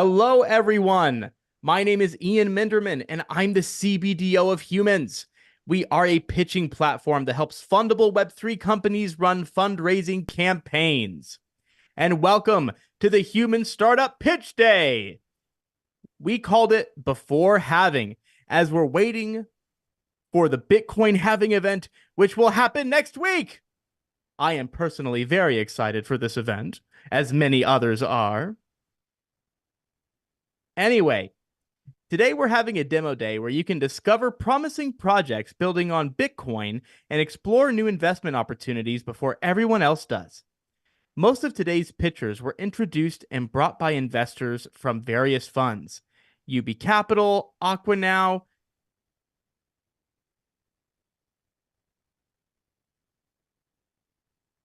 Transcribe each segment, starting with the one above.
Hello, everyone. My name is Ian Minderman, and I'm the CBDO of Humans. We are a pitching platform that helps fundable Web3 companies run fundraising campaigns. And welcome to the Human Startup Pitch Day. We called it Before Halving, as we're waiting for the Bitcoin halving event, which will happen next week. I am personally very excited for this event, as many others are. Anyway, today we're having a demo day where you can discover promising projects building on Bitcoin and explore new investment opportunities before everyone else does. Most of today's pitchers were introduced and brought by investors from various funds. UB Capital, Aquanow.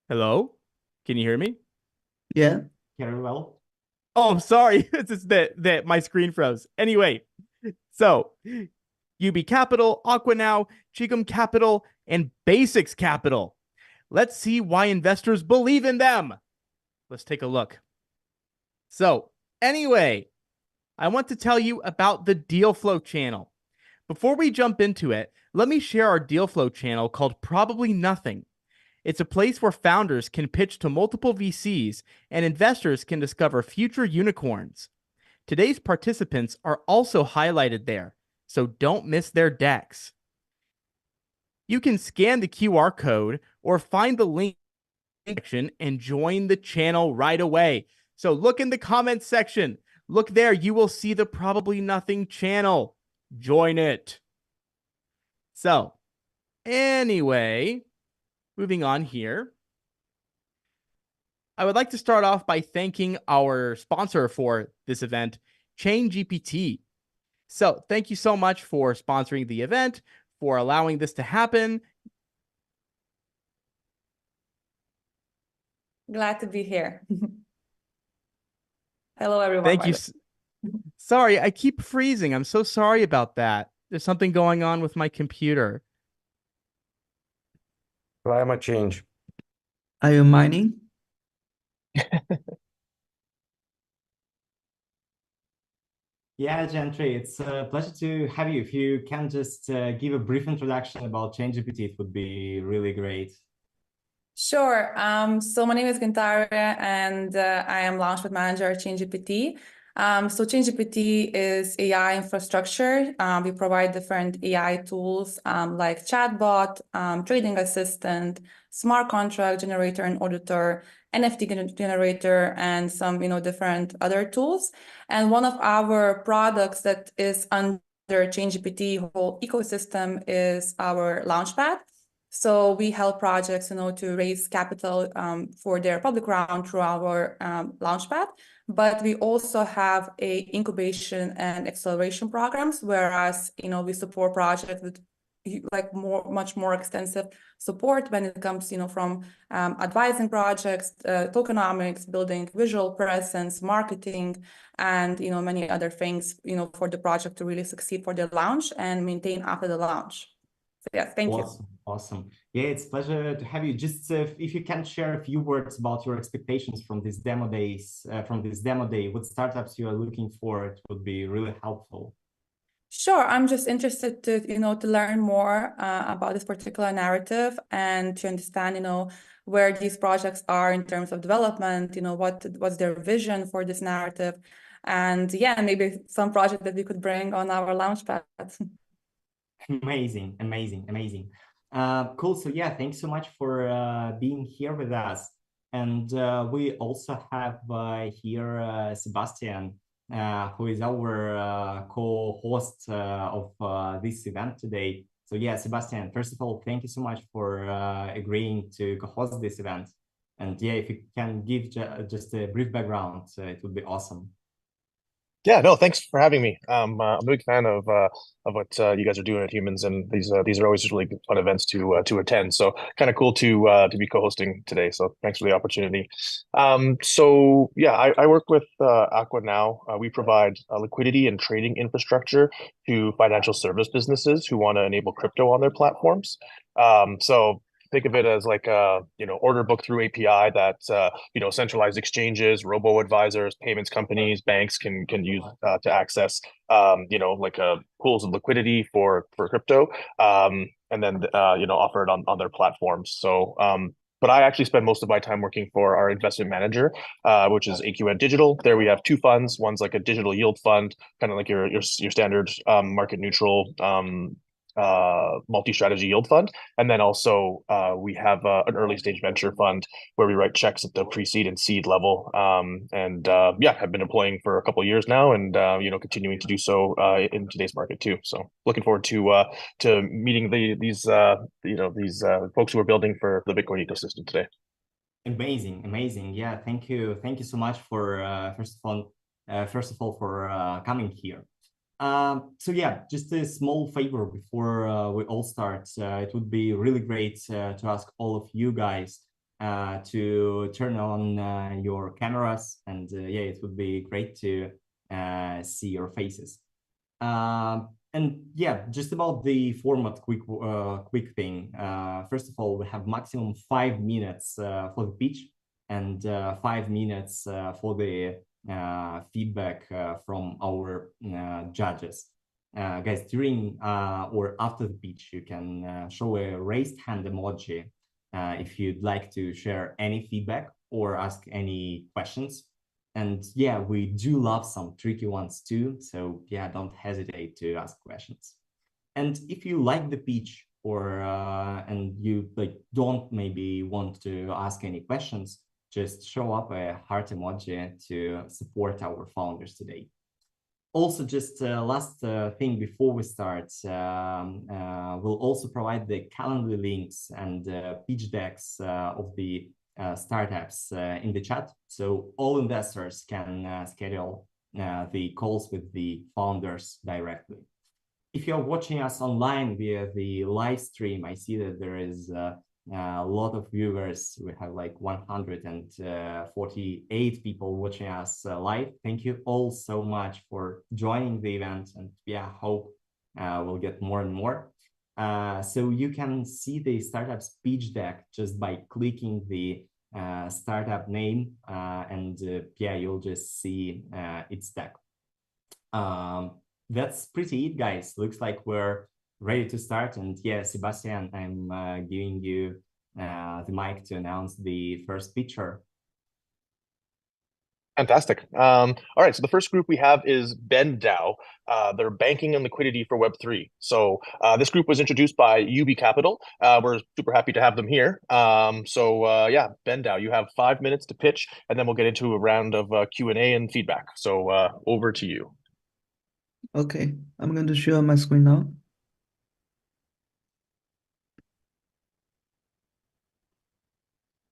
Hello? Can you hear me? Yeah. Very well. Oh, I'm sorry. It's just that my screen froze. Anyway, so UB Capital, Aquanow, Chigum Capital, and Basics Capital. Let's see why investors believe in them. Let's take a look. So, anyway, I want to tell you about the Deal Flow channel. Before we jump into it, let me share our Deal Flow channel called Probably Nothing. It's a place where founders can pitch to multiple VCs and investors can discover future unicorns. Today's participants are also highlighted there, so don't miss their decks. You can scan the QR code or find the link section and join the channel right away. So look in the comments section. Look there, you will see the Probably Nothing channel. Join it. So, anyway, moving on here. I would like to start off by thanking our sponsor for this event, ChainGPT. So thank you so much for sponsoring the event, for allowing this to happen. Glad to be here. Hello, everyone. Thank you. Sorry, I keep freezing. I'm so sorry about that. There's something going on with my computer. Climate change. Are you mining? Yeah, Gentry, it's a pleasure to have you. If you can just give a brief introduction about ChainGPT, it would be really great. Sure. So my name is Gintaria, and I am Launchpad Manager at ChainGPT. So ChainGPT is AI infrastructure. We provide different AI tools like chatbot, trading assistant, smart contract generator and auditor, NFT generator, and some different other tools. And one of our products that is under ChainGPT whole ecosystem is our Launchpad. So we help projects, to raise capital for their public round through our Launchpad. But we also have a incubation and acceleration programs, whereas we support projects with much more extensive support when it comes, from advising projects, tokenomics, building visual presence, marketing, and many other things, for the project to really succeed for the launch and maintain after the launch. So yes, thank you. Awesome. Yeah, it's a pleasure to have you. Just if you can share a few words about your expectations from this demo day, what startups you are looking for, it would be really helpful. Sure, I'm just interested to to learn more about this particular narrative and to understand where these projects are in terms of development. What's their vision for this narrative, and yeah, maybe some project that we could bring on our Launchpad. Amazing. Cool. So yeah, thanks so much for being here with us. And we also have here Sebastian, who is our co-host of this event today. So yeah, Sebastian, first of all, thank you so much for agreeing to co-host this event. And yeah, if you can give just a brief background, it would be awesome. Yeah, no, thanks for having me. I'm a big fan of what you guys are doing at Humans, and these are always really good, fun events to attend. So kind of cool to be co-hosting today. So thanks for the opportunity. So yeah, I work with Aquanow. We provide liquidity and trading infrastructure to financial service businesses who want to enable crypto on their platforms. So think of it as like a, order book through API that, centralized exchanges, robo advisors, payments companies, banks can use to access, like pools of liquidity for crypto, and then, offer it on their platforms. So, but I actually spend most of my time working for our investment manager, which is AQN Digital. There we have two funds. One's like a digital yield fund, kind of like your standard market neutral multi-strategy yield fund. And then also we have an early stage venture fund where we write checks at the pre-seed and seed level. And I've been employing for a couple of years now, and continuing to do so in today's market too. So looking forward to meeting these folks who are building for the Bitcoin ecosystem today. Amazing. Yeah, thank you so much for first of all for coming here. So yeah, just a small favor before we all start. It would be really great to ask all of you guys to turn on your cameras, and it would be great to see your faces. And yeah, just about the format, quick thing. First of all, we have maximum 5 minutes for the pitch, and 5 minutes for the feedback from our judges. Guys, during or after the pitch, you can show a raised hand emoji if you'd like to share any feedback or ask any questions. And yeah, we do love some tricky ones too. So yeah, don't hesitate to ask questions. And if you like the pitch, or and you don't maybe want to ask any questions, just show up a heart emoji to support our founders today. Also, just last thing before we start, we'll also provide the calendar links and pitch decks of the startups in the chat, so all investors can schedule the calls with the founders directly. If you're watching us online via the live stream, I see that there is a lot of viewers. We have like 148 people watching us live. Thank you all so much for joining the event, and hope we'll get more and more. So you can see the startup's pitch deck just by clicking the startup name, and you'll just see its deck. That's pretty it, guys. Looks like we're ready to start. And Sebastian, I'm giving you the mic to announce the first pitcher. Fantastic. All right, so the first group we have is BendDAO. They're banking and liquidity for Web3. So this group was introduced by UB Capital. We're super happy to have them here. BendDAO, you have 5 minutes to pitch, and then we'll get into a round of Q&A and feedback. So over to you. Okay, I'm going to share my screen now.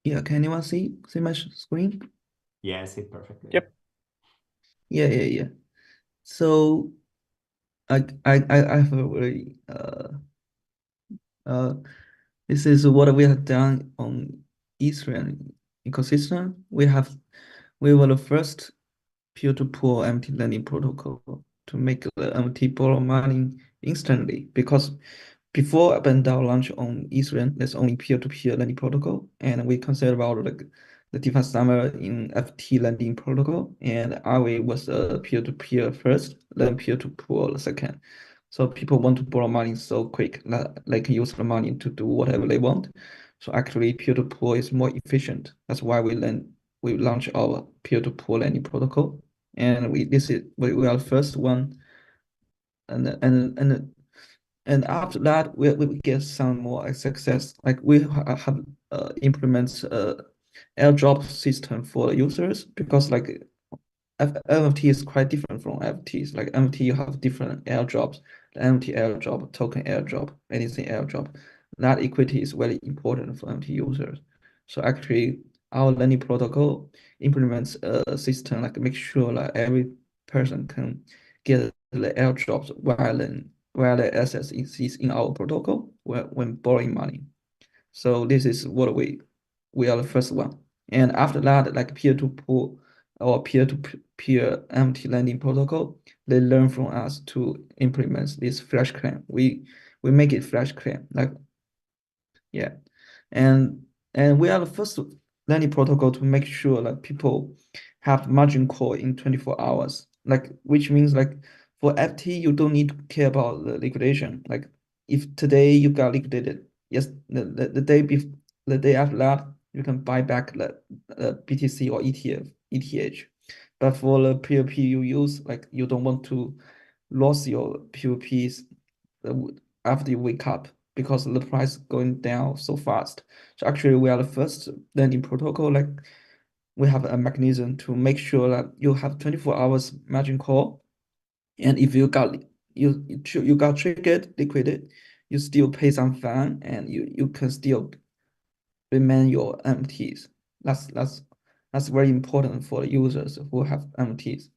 Yeah, can anyone see my screen? Yeah, I see it perfectly. Yep. Yeah. So I have a very this is what we have done on Ethereum ecosystem. We were the first peer-to-peer MT lending protocol to make the MT borrow money instantly, because before BendDAO launched on Ethereum, there's only peer-to-peer lending protocol, and we consider about the DeFi summer in FT lending protocol, and Aave was a peer-to-peer first, then peer-to-peer second. So people want to borrow money so quick that they can use the money to do whatever they want. So actually, peer-to-peer is more efficient. That's why we launch our peer-to-peer lending protocol, and we are the first one, and after that, we get some more success. Like we have implements airdrop system for users, because like NFT is quite different from FTs. Like NFT, you have different airdrops, the NFT airdrop, token airdrop, anything airdrop. That equity is very important for NFT users. So actually, our lending protocol implements a system like make sure that every person can get the airdrops while the assets is in our protocol when borrowing money. So this is what we are the first one. And after that, like peer-to-peer or peer-to-peer MT lending protocol, they learn from us to implement this flash claim. We make it flash claim, like And we are the first lending protocol to make sure that people have margin call in 24 hours. Like, which means like for FT, you don't need to care about the liquidation. Like if today you got liquidated, yes, the day before, the day after that, you can buy back the BTC or ETH. But for the P2P you use, like you don't want to lose your P2Ps after you wake up because the price going down so fast. So actually, we are the first lending protocol. Like we have a mechanism to make sure that you have 24 hours margin call, and if you got triggered, liquided, you still pay some fine, and you can still remain your MTs. That's very important for the users who have MTs.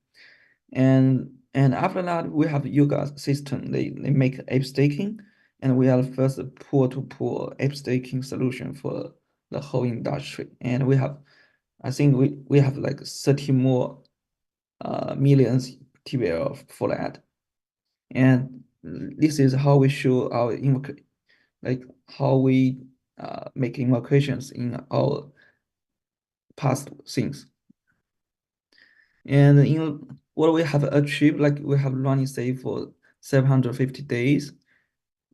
And after that, we have Yuga system. They make ape staking, and we are the first pool-to-pool ape staking solution for the whole industry. And I think we have like 30 more millions TVL for that. And this is how we show our how we make invocations in our past things. And in what we have achieved, like we have running safe for 750 days.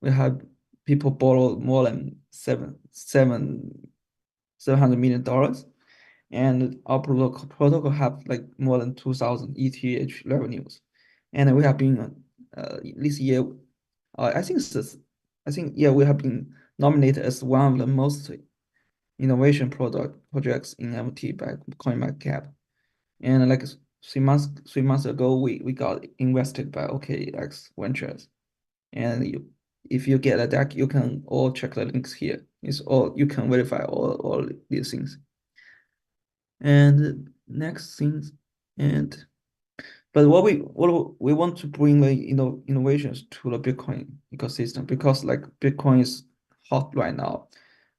We have people borrow more than $700 million, and our protocol have like more than 2,000 ETH revenues. And we have been this year, I think yeah, we have been nominated as one of the most innovation projects in MT by CoinMarketCap. And like 3 months ago, we got invested by OKX Ventures. And if you get a deck, you can all check the links here. It's all you can verify all these things. And next things, but what we want to bring the innovations to the Bitcoin ecosystem, because like Bitcoin is hot right now.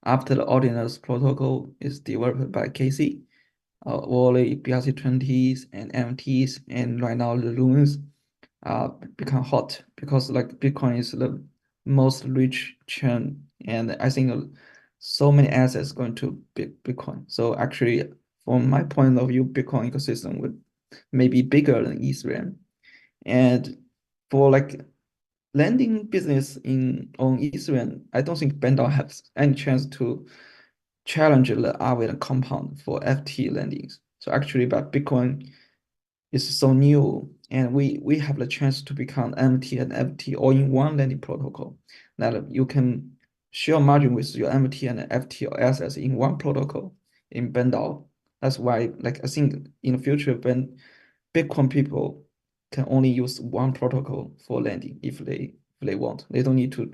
After the Ordinals protocol is developed by Casey, all the BRC20s and MTs, and right now the Lunas become hot because like Bitcoin is the most rich chain, and I think so many assets going to Bitcoin. So actually, from my point of view, Bitcoin ecosystem would maybe bigger than Ethereum. And for like lending business on Ethereum, I don't think BendDAO has any chance to challenge the Aave compound for FT lendings. So actually, but Bitcoin is so new, and we have the chance to become MT and FT all in one lending protocol, that you can share margin with your MT and FT assets in one protocol in BendDAO. That's why, like I think in the future, when Bitcoin people can only use one protocol for lending if they want. They don't need to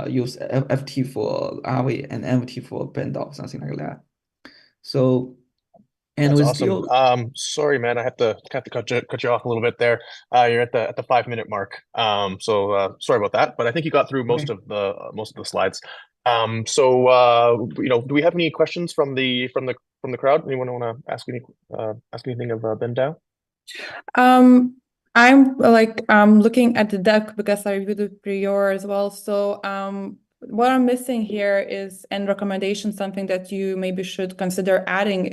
use FT for Aave and MT for BendDAO, something like that. So, and That's we awesome. still Sorry, man, I have to cut you off a little bit there. You're at the 5 minute mark. So sorry about that, but I think you got through most okay. of the slides. Do we have any questions from the crowd? Anyone want to ask anything of BendDAO? I'm like looking at the deck because I reviewed it prior as well. So what I'm missing here is and recommendation, something that you maybe should consider adding,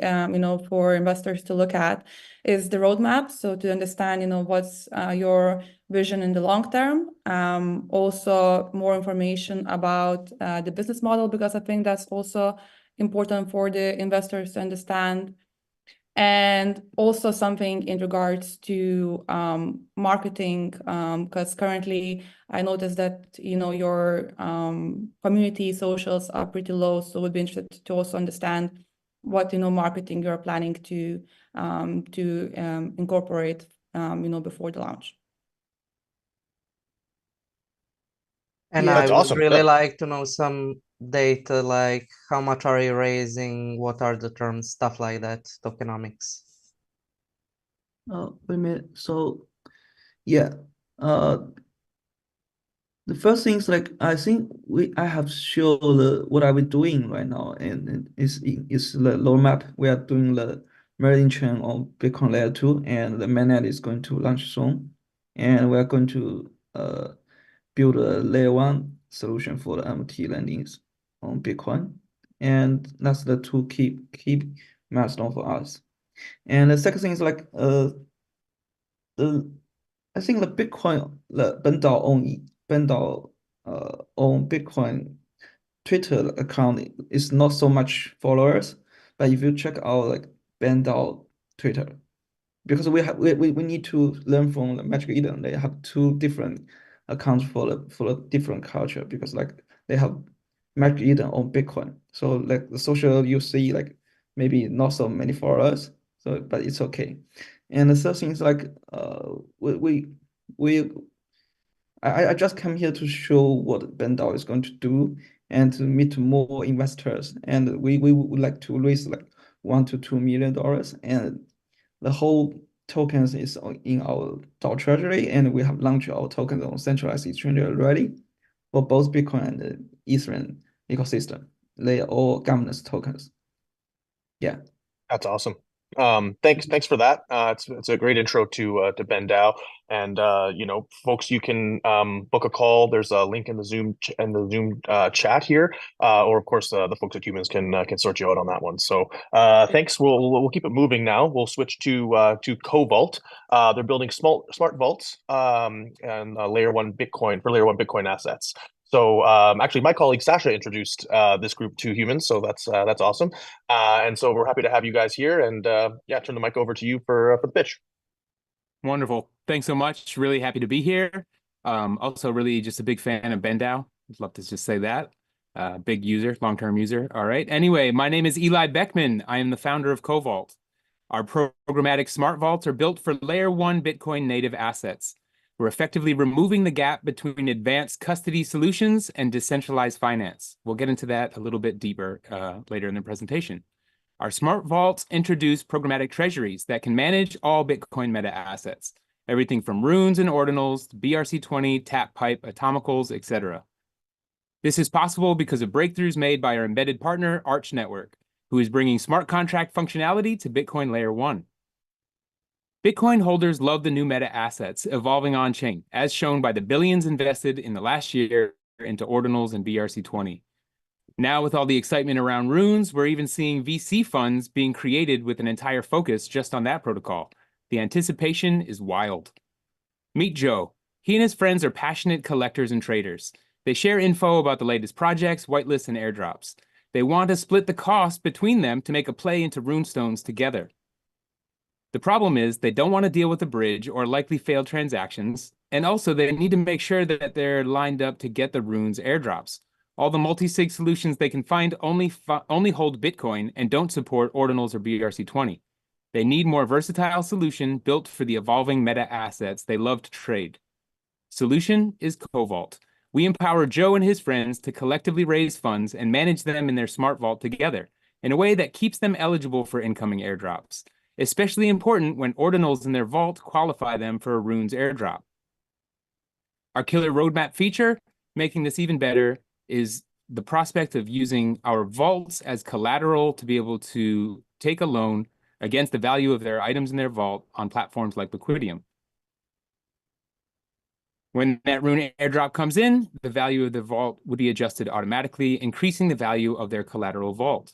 for investors to look at, is the roadmap. So to understand, what's your vision in the long term. Also more information about the business model, because I think that's also important for the investors to understand. And also something in regards to marketing, because currently I noticed that your community socials are pretty low, so would be interested to also understand what marketing you're planning to incorporate before the launch. And Yeah, I That's would awesome. really like to know some data, like how much are you raising, what are the terms, stuff like that, tokenomics. wait a minute. So, yeah, the first thing is like I think I have shown what are we doing right now, and is the roadmap. We are doing the merging chain on Bitcoin layer 2, and the mainnet is going to launch soon, and we are going to build a layer 1 solution for the MT lendings on Bitcoin. and that's the two key milestone for us. And the second thing is like the I think the Bitcoin, the BendDAO own Bitcoin Twitter account is not so much followers, but if you check out like BendDAO Twitter, because we need to learn from the Magic Eden. They have two different accounts for the different culture, because like they have Magic Eden on Bitcoin. So like the social you see like maybe not so many followers. So but it's okay. And the third thing is like we I just came here to show what BendDAO is going to do and to meet more investors. And we would like to raise like $1 to $2 million, and the whole tokens is in our DAO treasury, and we have launched our tokens on centralized exchange already for both Bitcoin and the Ethereum ecosystem. They are all governance tokens. Yeah. That's awesome. Thanks for that. It's a great intro to BendDAO, and folks, you can book a call. There's a link in the Zoom chat here, or of course the folks at Humans can sort you out on that one. So thanks. We'll keep it moving now. We'll switch to Covalt. They're building smart vaults and layer one Bitcoin assets. So actually, my colleague Sasha introduced this group to Humans, so that's awesome. And so we're happy to have you guys here, and turn the mic over to you for the pitch. Wonderful. Thanks so much. Really happy to be here. Also really just a big fan of BendDAO. I'd love to just say that. Big user, long-term user. All right. Anyway, my name is Eli Beckman. I am the founder of Covalt. Our programmatic smart vaults are built for layer one Bitcoin native assets. We're effectively removing the gap between advanced custody solutions and decentralized finance. We'll get into that a little bit deeper later in the presentation. Our smart vaults introduce programmatic treasuries that can manage all Bitcoin meta assets, everything from runes and ordinals, to BRC20, tap pipe, atomicals, etc. This is possible because of breakthroughs made by our embedded partner, Arch Network, who is bringing smart contract functionality to Bitcoin Layer 1. Bitcoin holders love the new meta assets evolving on-chain, as shown by the billions invested in the last year into ordinals and BRC20. Now, with all the excitement around runes, we're even seeing VC funds being created with an entire focus just on that protocol. The anticipation is wild. Meet Joe. He and his friends are passionate collectors and traders. They share info about the latest projects, whitelists, and airdrops. They want to split the cost between them to make a play into runestones together. The problem is they don't want to deal with the bridge or likely failed transactions, and also they need to make sure that they're lined up to get the runes airdrops. All the multi-sig solutions they can find only hold Bitcoin and don't support ordinals or BRC20. They need more versatile solution built for the evolving meta assets they love to trade. Solution is Covalt. We empower Joe and his friends to collectively raise funds and manage them in their smart vault together in a way that keeps them eligible for incoming airdrops, especially important when ordinals in their vault qualify them for a runes airdrop. Our killer roadmap feature, making this even better, is the prospect of using our vaults as collateral to be able to take a loan against the value of their items in their vault on platforms like Liquidium. When that rune airdrop comes in, the value of the vault would be adjusted automatically, increasing the value of their collateral vault.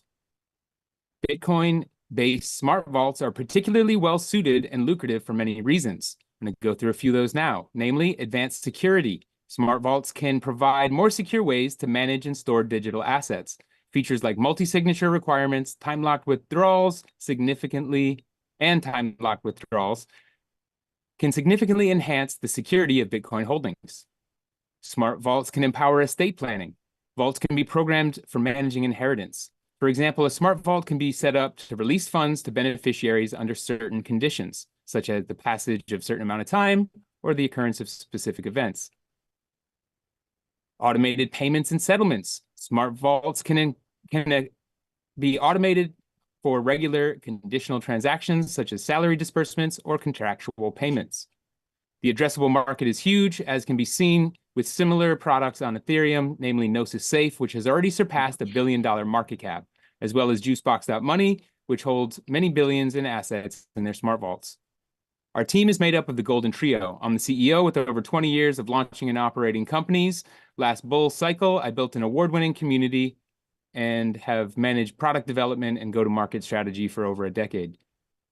Bitcoin-based smart vaults are particularly well-suited and lucrative for many reasons. I'm going to go through a few of those now, namely advanced security. Smart vaults can provide more secure ways to manage and store digital assets. Features like multi-signature requirements, time-locked withdrawals, can significantly enhance the security of Bitcoin holdings. Smart vaults can empower estate planning. Vaults can be programmed for managing inheritance. For example, a smart vault can be set up to release funds to beneficiaries under certain conditions, such as the passage of a certain amount of time or the occurrence of specific events. Automated payments and settlements. Smart vaults can be automated for regular conditional transactions, such as salary disbursements or contractual payments. The addressable market is huge, as can be seen with similar products on Ethereum, namely Gnosis Safe, which has already surpassed $1 billion market cap, as well as Juicebox.money, which holds many billions in assets in their smart vaults. Our team is made up of the Golden Trio. I'm the CEO with over 20 years of launching and operating companies. Last bull cycle, I built an award-winning community and have managed product development and go-to-market strategy for over a decade.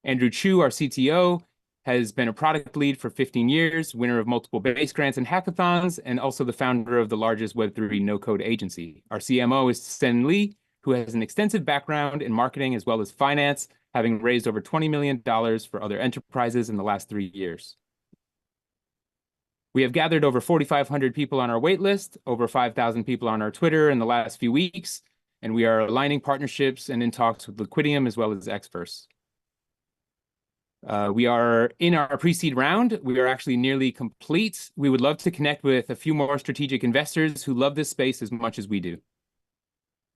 Andrew Chu, our CTO, has been a product lead for 15 years, winner of multiple base grants and hackathons, and also the founder of the largest Web3 no-code agency. Our CMO is Sen Lee, who has an extensive background in marketing as well as finance, having raised over $20 million for other enterprises in the last 3 years. We have gathered over 4,500 people on our waitlist, over 5,000 people on our Twitter in the last few weeks, and we are aligning partnerships and in talks with Liquidium as well as Xverse. We are in our pre-seed round. We are actually nearly complete. We would love to connect with a few more strategic investors who love this space as much as we do.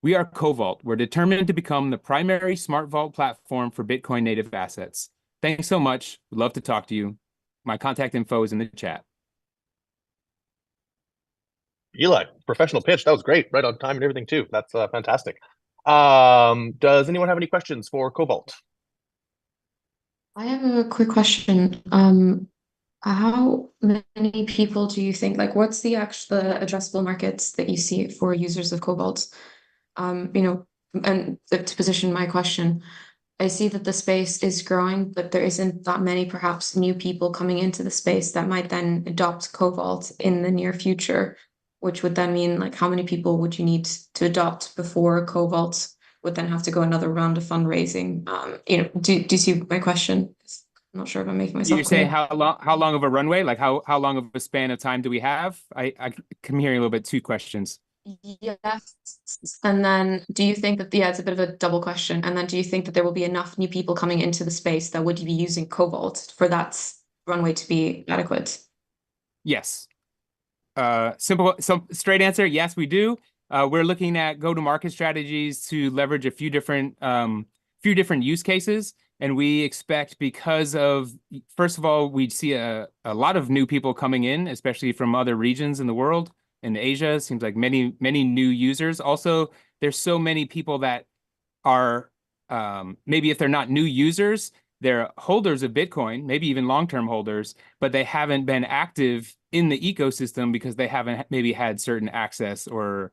We are Covalt. We're determined to become the primary smart vault platform for Bitcoin native assets. Thanks so much. We'd love to talk to you. My contact info is in the chat. Eli, professional pitch. That was great. Right on time and everything too. That's fantastic. Does anyone have any questions for Covalt? I have a quick question. How many people do you think, like, what's the addressable markets that you see for users of Cobalt? You know, and to position my question, I see that the space is growing, but there isn't that many perhaps new people coming into the space that might then adopt Cobalt in the near future, which would then mean, like, how many people would you need to adopt before Cobalt would then have to go another round of fundraising? You know, do you see my question? I'm not sure if I'm making myself You're clear. saying how long of a runway? Like how long of a span of time do we have? I'm hearing a little bit two questions. Yes. And then do you think that, it's a bit of a double question. And then do you think that there will be enough new people coming into the space that would be using Cobalt for that runway to be adequate? Yes. Straight answer, yes, we do. We're looking at go-to-market strategies to leverage a few different use cases. And we expect, because of, first of all, we see a lot of new people coming in, especially from other regions in the world. In Asia, it seems like many new users. Also, there's so many people that are, maybe if they're not new users, they're holders of Bitcoin, maybe even long-term holders, but they haven't been active in the ecosystem because they haven't maybe had certain access or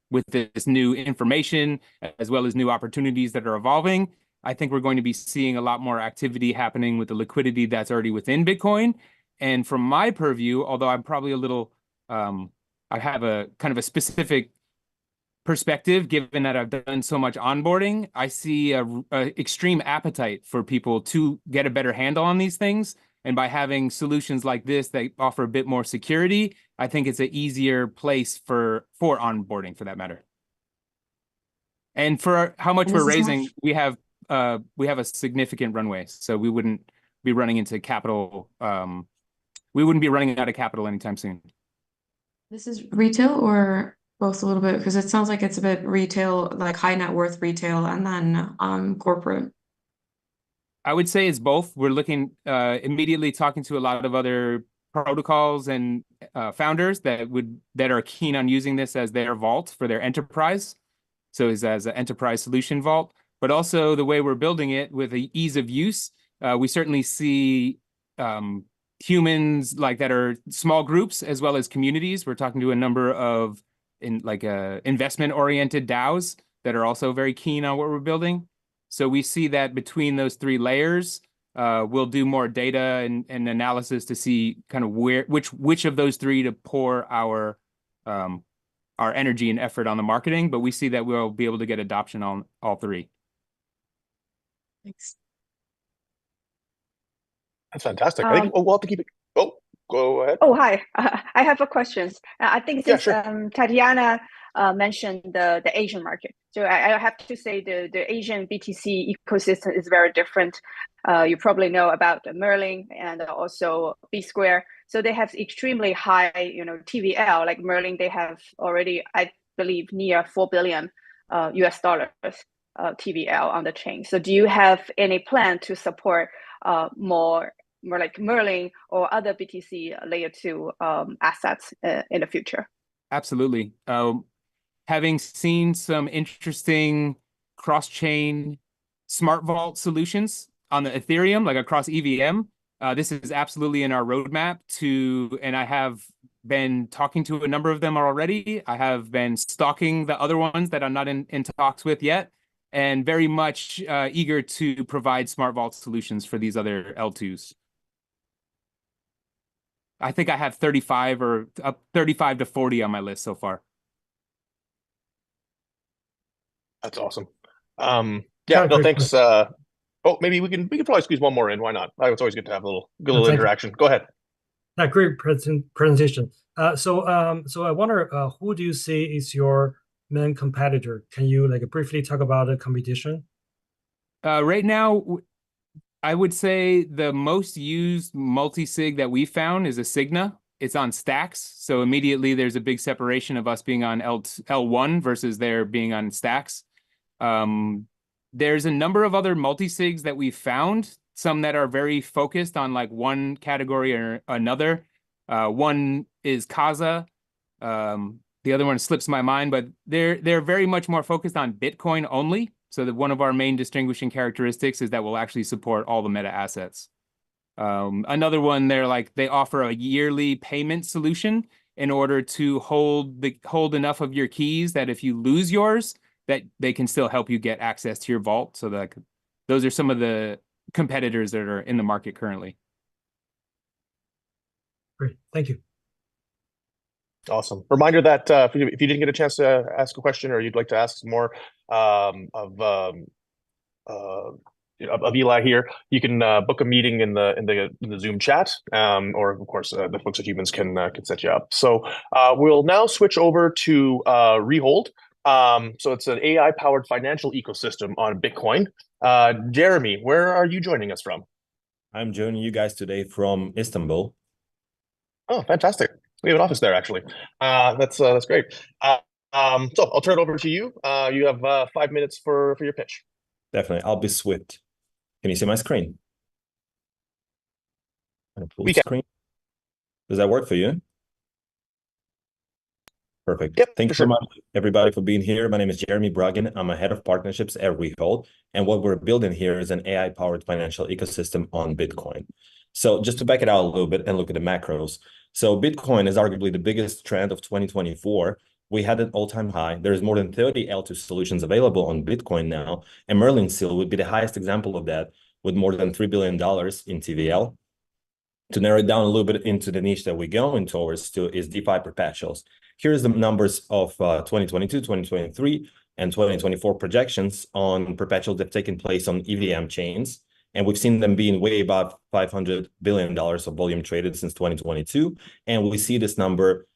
with this new information, as well as new opportunities that are evolving. I think we're going to be seeing a lot more activity happening with the liquidity that's already within Bitcoin. And from my purview, although I'm probably a little, I have a kind of a specific perspective, given that I've done so much onboarding, I see a extreme appetite for people to get a better handle on these things. And by having solutions like this that offer a bit more security, I think it's an easier place for onboarding, for that matter. And for how much we're raising, we have a significant runway, so we wouldn't be running into capital. We wouldn't be running out of capital anytime soon. This is retail or both a little bit? Because it sounds like it's a bit retail, like high net worth retail, and then corporate. I would say it's both. We're looking immediately talking to a lot of other protocols and founders that are keen on using this as their vault for their enterprise. So as an enterprise solution vault, but also the way we're building it with the ease of use. We certainly see humans like that are small groups as well as communities. We're talking to a number of investment-oriented DAOs that are also very keen on what we're building. So we see that between those three layers, we'll do more data and analysis to see kind of which of those three to pour our energy and effort on the marketing. But we see that we'll be able to get adoption on all three. Thanks. That's fantastic. I think we'll have to keep it. Oh, go ahead. Oh, hi. I have a question. I think since sure. Tatiana mentioned the Asian market. So I have to say the Asian BTC ecosystem is very different. You probably know about Merlin and also B Square. So they have extremely high, TVL. Like Merlin, they have already, I believe, near $4 billion US dollars TVL on the chain. So do you have any plan to support more like Merlin or other BTC layer 2 assets in the future? Absolutely. Having seen some interesting cross-chain smart vault solutions on the Ethereum, like across EVM, this is absolutely in our roadmap and I have been talking to a number of them already. I have been stalking the other ones that I'm not in talks with yet, and very much eager to provide smart vault solutions for these other L2s. I think I have 35 or 35 to 40 on my list so far. That's awesome. Yeah, no, thanks. Oh, maybe we can probably squeeze one more in. Why not? It's always good to have a little interaction. Go ahead. Great presentation. So I wonder, who do you see is your main competitor? Can you like briefly talk about the competition? Right now, I would say the most used multi-sig that we found is a Cigna. It's on Stacks, so immediately there's a big separation of us being on L1 versus there being on Stacks. There's a number of other multi-sigs that we've found, some that are very focused on like one category or another. One is Kaza. The other one slips my mind, but they're very much more focused on Bitcoin only. So that one of our main distinguishing characteristics is that we'll actually support all the meta assets. Another one, they offer a yearly payment solution in order to hold enough of your keys that if you lose yours, that they can still help you get access to your vault. So that those are some of the competitors that are in the market currently. Great, thank you. Awesome. Reminder that if you didn't get a chance to ask a question or you'd like to ask some more of Eli here, you can book a meeting in the Zoom chat, or of course the folks at Humans can set you up. So we'll now switch over to Rehold. So it's an AI powered financial ecosystem on Bitcoin. Jeremy, where are you joining us from? I'm joining you guys today from Istanbul. Oh, fantastic. We have an office there, actually. That's great. So I'll turn it over to you. You have 5 minutes for your pitch. Definitely. I'll be swift. Can you see my screen? Full We can. screen. Does that work for you? Perfect. Yep, Thank you for so sure. much, everybody, for being here. My name is Jeremy Bruggen. I'm a head of partnerships at Rehold. And what we're building here is an AI-powered financial ecosystem on Bitcoin. So just to back it out a little bit and look at the macros. So Bitcoin is arguably the biggest trend of 2024. We had an all-time high. There's more than 30 L2 solutions available on Bitcoin now. And Merlin Seal would be the highest example of that, with more than $3 billion in TVL. To narrow it down a little bit into the niche that we're going towards is DeFi perpetuals. Here's the numbers of 2022, 2023, and 2024 projections on perpetuals that have taken place on EVM chains. And we've seen them being way above $500 billion of volume traded since 2022. And we see this number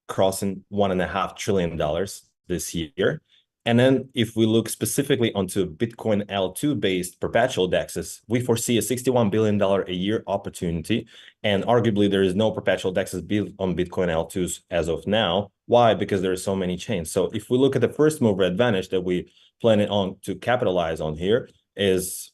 crossing $1.5 trillion this year. And then if we look specifically onto Bitcoin L2 based perpetual DEXs, we foresee a $61 billion a year opportunity. And arguably there is no perpetual DEXs built on Bitcoin L2s as of now. Why? Because there are so many chains. So if we look at the first mover advantage that we plan on to capitalize on here is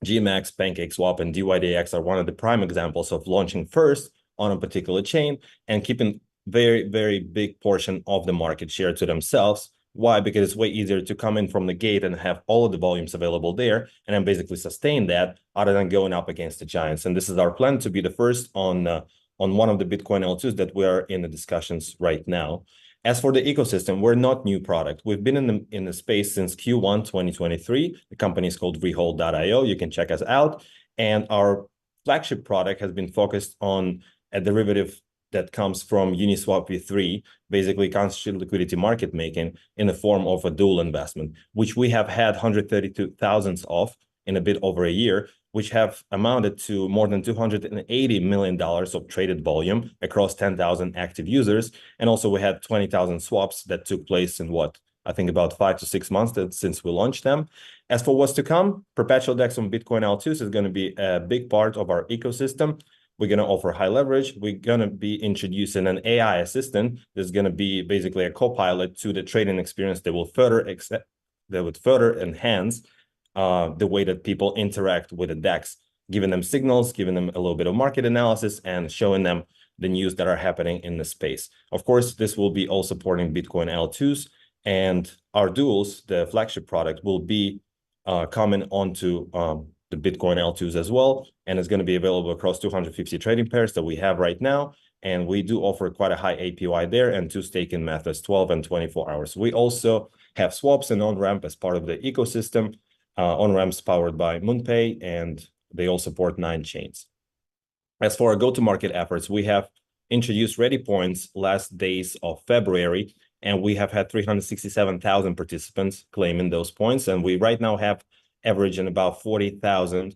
GMX, PancakeSwap, and DYDX are one of the prime examples of launching first on a particular chain and keeping very, very big portion of the market share to themselves. Why? Because it's way easier to come in from the gate and have all of the volumes available there and then basically sustain that other than going up against the giants. And this is our plan to be the first on one of the Bitcoin L2s that we are in the discussions right now. As for the ecosystem, we're not new product. We've been in the space since Q1 2023. The company is called Rehold.io. You can check us out. And our flagship product has been focused on a derivative that comes from Uniswap v3, basically concentrated liquidity market making in the form of a dual investment, which we have had 132,000 of in a bit over a year, which have amounted to more than $280 million of traded volume across 10,000 active users. And also we had 20,000 swaps that took place in I think about 5 to 6 months since we launched them. As for what's to come, perpetual DEX on Bitcoin L2s is going to be a big part of our ecosystem. We're going to offer high leverage. We're going to be introducing an AI assistant that's going to be basically a co-pilot to the trading experience that will further enhance the way that people interact with the DEX, giving them signals, giving them a little bit of market analysis, and showing them the news that are happening in the space. Of course, this will be all supporting Bitcoin L2s, and our duals, the flagship product, will be coming onto the Bitcoin L2s as well, and it's going to be available across 250 trading pairs that we have right now. and we do offer quite a high APY there and 2 staking methods, 12 and 24 hours. We also have swaps and on-ramp as part of the ecosystem. On-ramps powered by MoonPay, and they all support 9 chains. As for our go-to-market efforts, we have introduced Ready Points last days of February, and we have had 367,000 participants claiming those points, and we right now have averaging about 40,000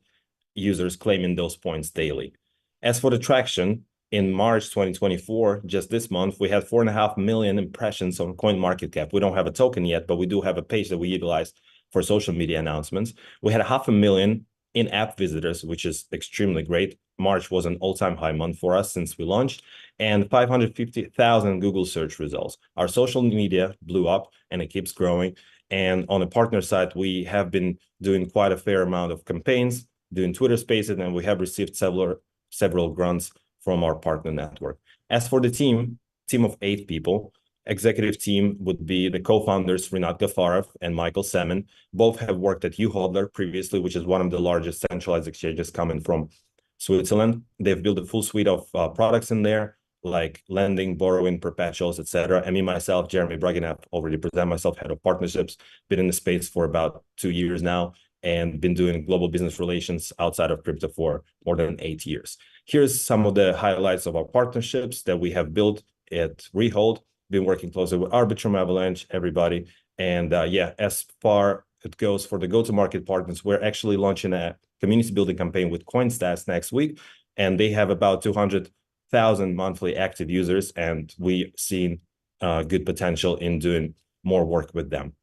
users claiming those points daily. As for the traction, in March 2024, just this month, we had 4.5 million impressions on CoinMarketCap. We don't have a token yet, but we do have a page that we utilize for social media announcements. We had 500,000 in-app visitors, which is extremely great. March was an all-time high month for us since we launched, and 550,000 Google search results. Our social media blew up, and it keeps growing. And on the partner side, we have been doing quite a fair amount of campaigns, doing Twitter Spaces, and we have received several grants from our partner network. As for the team of 8 people, executive team would be the co-founders Rinat Gafarov and Michael Semin. Both have worked at uHodler previously, which is one of the largest centralized exchanges coming from Switzerland. They've built a full suite of products in there, like lending, borrowing, perpetuals, etc. And me, myself, Jeremy Bruggen, I've already presented myself, head of partnerships, been in the space for about 2 years now, and been doing global business relations outside of crypto for more than 8 years. Here's some of the highlights of our partnerships that we have built at Rehold. Been working closely with Arbitrum, Avalanche, everybody. And yeah, as far it goes for the go-to-market partners, we're actually launching a community building campaign with CoinStats next week. And they have about 200,000 monthly active users. And we've seen good potential in doing more work with them.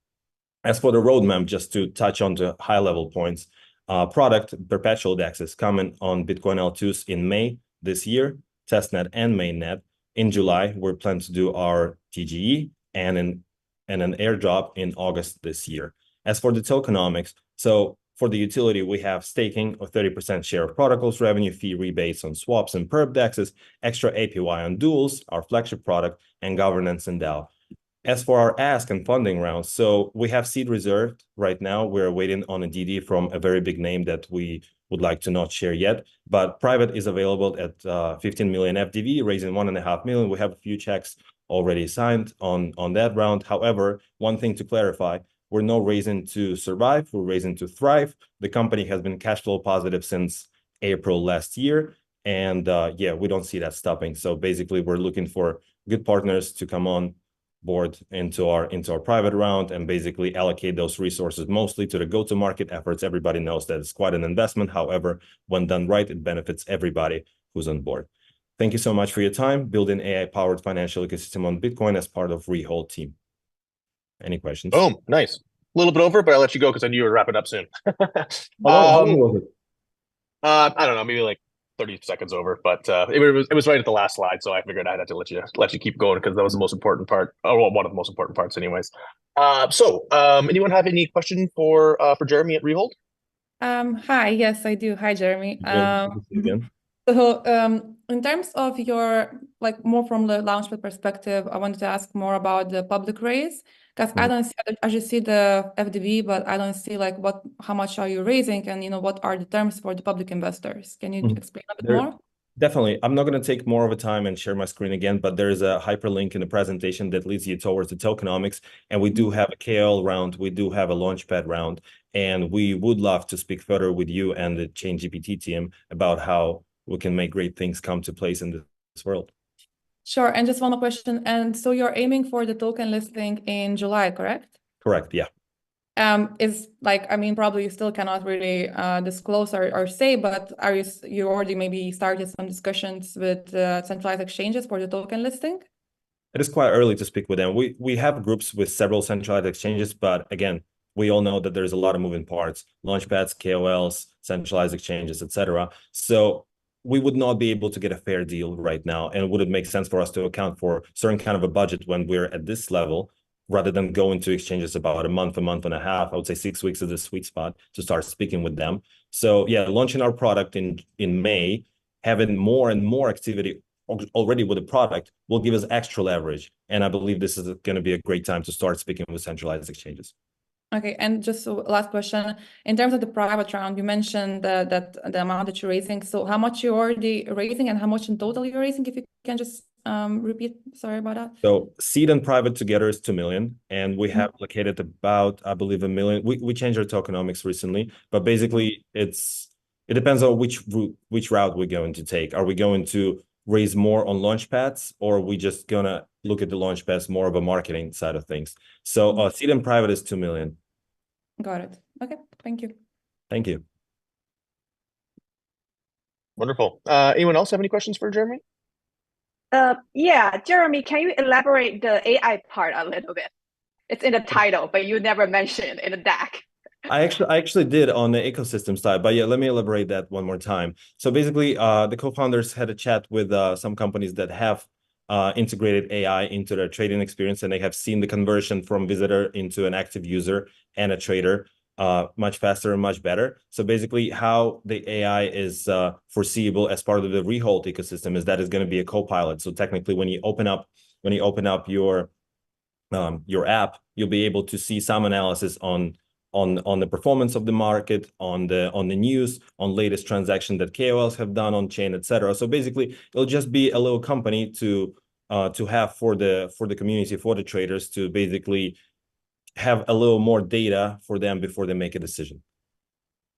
As for the roadmap, just to touch on the high-level points, product perpetual DEX is coming on Bitcoin L2s in May this year, testnet and mainnet. In July, we're planning to do our TGE and an airdrop in August this year. As for the tokenomics, so for the utility, we have staking or 30% share of protocols, revenue fee rebates on swaps and perp DEXs, extra APY on duals, our flagship product, and governance and DAO. As for our ask and funding rounds, so we have seed reserved right now. We're waiting on a DD from a very big name that we would like to not share yet, but private is available at 15 million FDV, raising 1.5 million. We have a few checks already signed on that round. However, one thing to clarify, we're not raising to survive, we're raising to thrive. The company has been cash flow positive since April last year, and yeah, we don't see that stopping. So basically, we're looking for good partners to come on board into our private round and basically allocate those resources mostly to the go-to-market efforts. Everybody knows that it's quite an investment. However, when done right, it benefits everybody who's on board. Thank you so much for your time building AI-powered financial ecosystem on Bitcoin as part of Rehold team. Any questions? Boom, nice. A little bit over, but I'll let you go because I knew you were wrapping up soon. How long was it? I don't know, maybe like 30 seconds over, but it was right at the last slide, so I figured I'd have to let you keep going because that was the most important part, or well, one of the most important parts, anyways. So anyone have any question for Jeremy at Rehold? Hi, yes, I do. Hi, Jeremy. Again. So, in terms of your, like, more from the Launchpad perspective, I wanted to ask more about the public raise, because I don't see, I just see the FDV, but I don't see like how much are you raising, and what are the terms for the public investors? Can you explain a bit more? Definitely. I'm not going to take more of a time and share my screen again, but there is a hyperlink in the presentation that leads you towards the tokenomics. And we do have a KL round, we do have a Launchpad round, and we would love to speak further with you and the ChainGPT team about how we can make great things come to place in this world. Sure. And just one more question. And so you're aiming for the token listing in July, correct? Correct. Yeah. Is like, I mean, probably you still cannot really disclose or say, but are you already maybe started some discussions with centralized exchanges for the token listing? It is quite early to speak with them. We have groups with several centralized exchanges, but again, we all know that there's a lot of moving parts, launchpads, KOLs, centralized exchanges, etc. So we would not be able to get a fair deal right now, and would it make sense for us to account for certain kind of a budget when we're at this level, rather than going to exchanges about a month and a half, I would say 6 weeks is the sweet spot to start speaking with them. So yeah, launching our product in May, having more and more activity already with the product will give us extra leverage. And I believe this is going to be a great time to start speaking with centralized exchanges. Okay, and just last question. In terms of the private round, you mentioned that the amount that you're raising. So how much you're already raising and how much in total you're raising? If you can just repeat. Sorry about that. So seed and private together is 2 million, and we have allocated about, I believe, 1 million. We changed our tokenomics recently, but basically it depends on which route we're going to take. Are we going to raise more on launch pads, or are we just gonna look at the launch pads more of a marketing side of things? So seed and private is 2 million. Got it. Okay, thank you. Thank you. Wonderful. Anyone else have any questions for Jeremy? Yeah, Jeremy, can you elaborate the AI part a little bit? It's in the title, but you never mentioned in the deck. I actually did on the ecosystem side, but yeah, let me elaborate that one more time. So basically, the co-founders had a chat with some companies that have integrated AI into their trading experience, and they have seen the conversion from visitor into an active user and a trader much faster and much better. So basically, how the AI is foreseeable as part of the Rehold ecosystem is that it's going to be a co-pilot. So technically, when you open up your app, you'll be able to see some analysis on the performance of the market, on the news, on latest transaction that KOLs have done on chain, etc. So basically, it'll just be a little company to have for the community, for the traders, to basically have a little more data for them before they make a decision.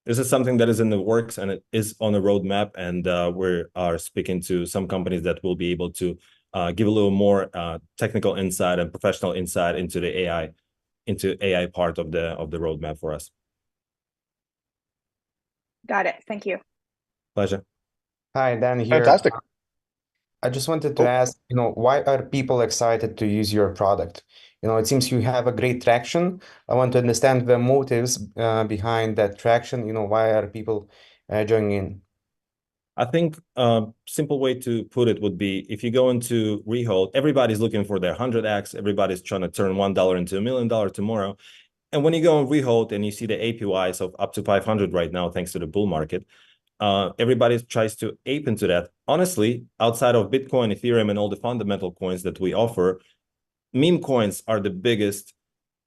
This is something that is in the works and it is on the roadmap, and we are speaking to some companies that will be able to give a little more technical insight and professional insight into the AI part of the roadmap for us. Got it. Thank you. Pleasure. Hi, Dan here. Fantastic. I just wanted to ask, why are people excited to use your product? It seems you have a great traction. I want to understand the motives behind that traction. Why are people joining in? I think a simple way to put it would be, if you go into Rehold, everybody's looking for their 100x. Everybody's trying to turn $1 into $1 million tomorrow. And when you go on Rehold and you see the APYs of up to 500 right now, thanks to the bull market, everybody tries to ape into that. Honestly, outside of Bitcoin, Ethereum, and all the fundamental coins that we offer, meme coins are the biggest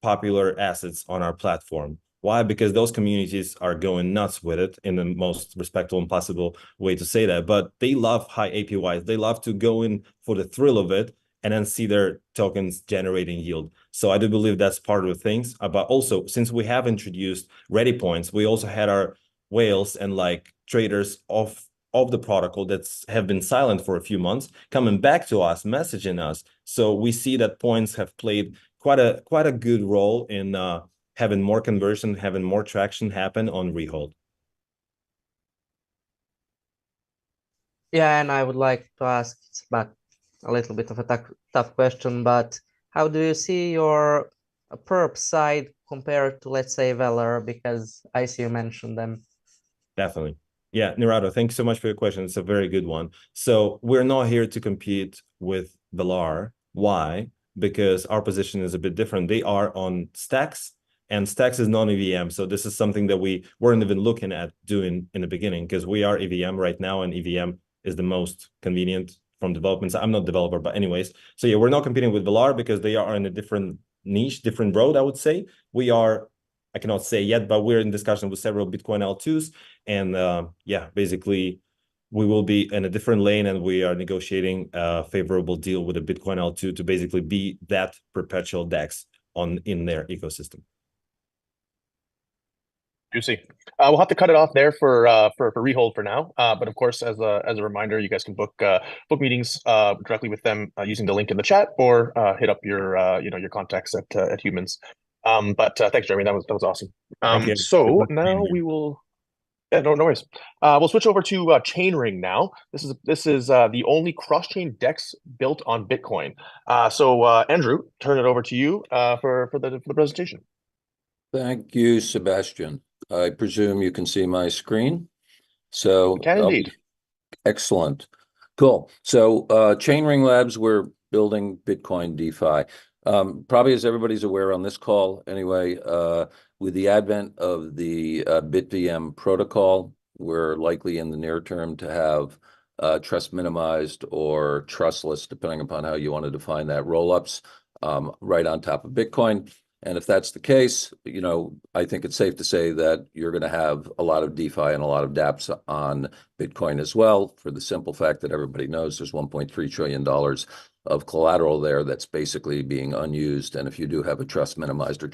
popular assets on our platform. Why? Because those communities are going nuts with it, in the most respectful and possible way to say that. But they love high APYs. They love to go in for the thrill of it and then see their tokens generating yield. So I do believe that's part of the things. But also, since we have introduced ready points, we also had our whales and like traders of the protocol that have been silent for a few months coming back to us, messaging us. So we see that points have played quite a good role in having more conversion, having more traction happen on Rehold. Yeah, and I would like to ask, it's about a little bit of a tough question, but how do you see your perp side compared to, let's say, Valor? Because I see you mentioned them. Definitely. Yeah, Nirado, thanks so much for your question. It's a very good one. So we're not here to compete with Valar. Why? Because our position is a bit different. They are on Stacks, and Stacks is non-EVM. So this is something that we weren't even looking at doing in the beginning, because we are EVM right now, and EVM is the most convenient from development. I'm not a developer, but anyways. So yeah, we're not competing with Valar because they are in a different niche, different road, I would say. We are, I cannot say yet, but we're in discussion with several Bitcoin L2s. And yeah, basically, we will be in a different lane, and we are negotiating a favorable deal with a Bitcoin L2 to basically be that perpetual DEX in their ecosystem. Juicy. We'll have to cut it off there for Rehold for now. But of course, as a reminder, you guys can book meetings directly with them using the link in the chat, or hit up your your contacts at Humans. But thanks, Jeremy. That was awesome. So now we will. Yeah, no worries. We'll switch over to Chainring now. This is the only cross-chain DEX built on Bitcoin. So Andrew, turn it over to you for the presentation. Thank you, Sebastian. I presume you can see my screen. So can indeed. Excellent. Cool. So Chainring Labs, we're building Bitcoin DeFi. Probably as everybody's aware on this call anyway, with the advent of the BitVM protocol, we're likely in the near term to have trust minimized or trustless, depending upon how you want to define that, rollups right on top of Bitcoin. And if that's the case, you know, I think it's safe to say that you're going to have a lot of DeFi and a lot of dApps on Bitcoin as well, for the simple fact that everybody knows there's $1.3 trillion of collateral there that's basically being unused. And if you do have a trust minimized or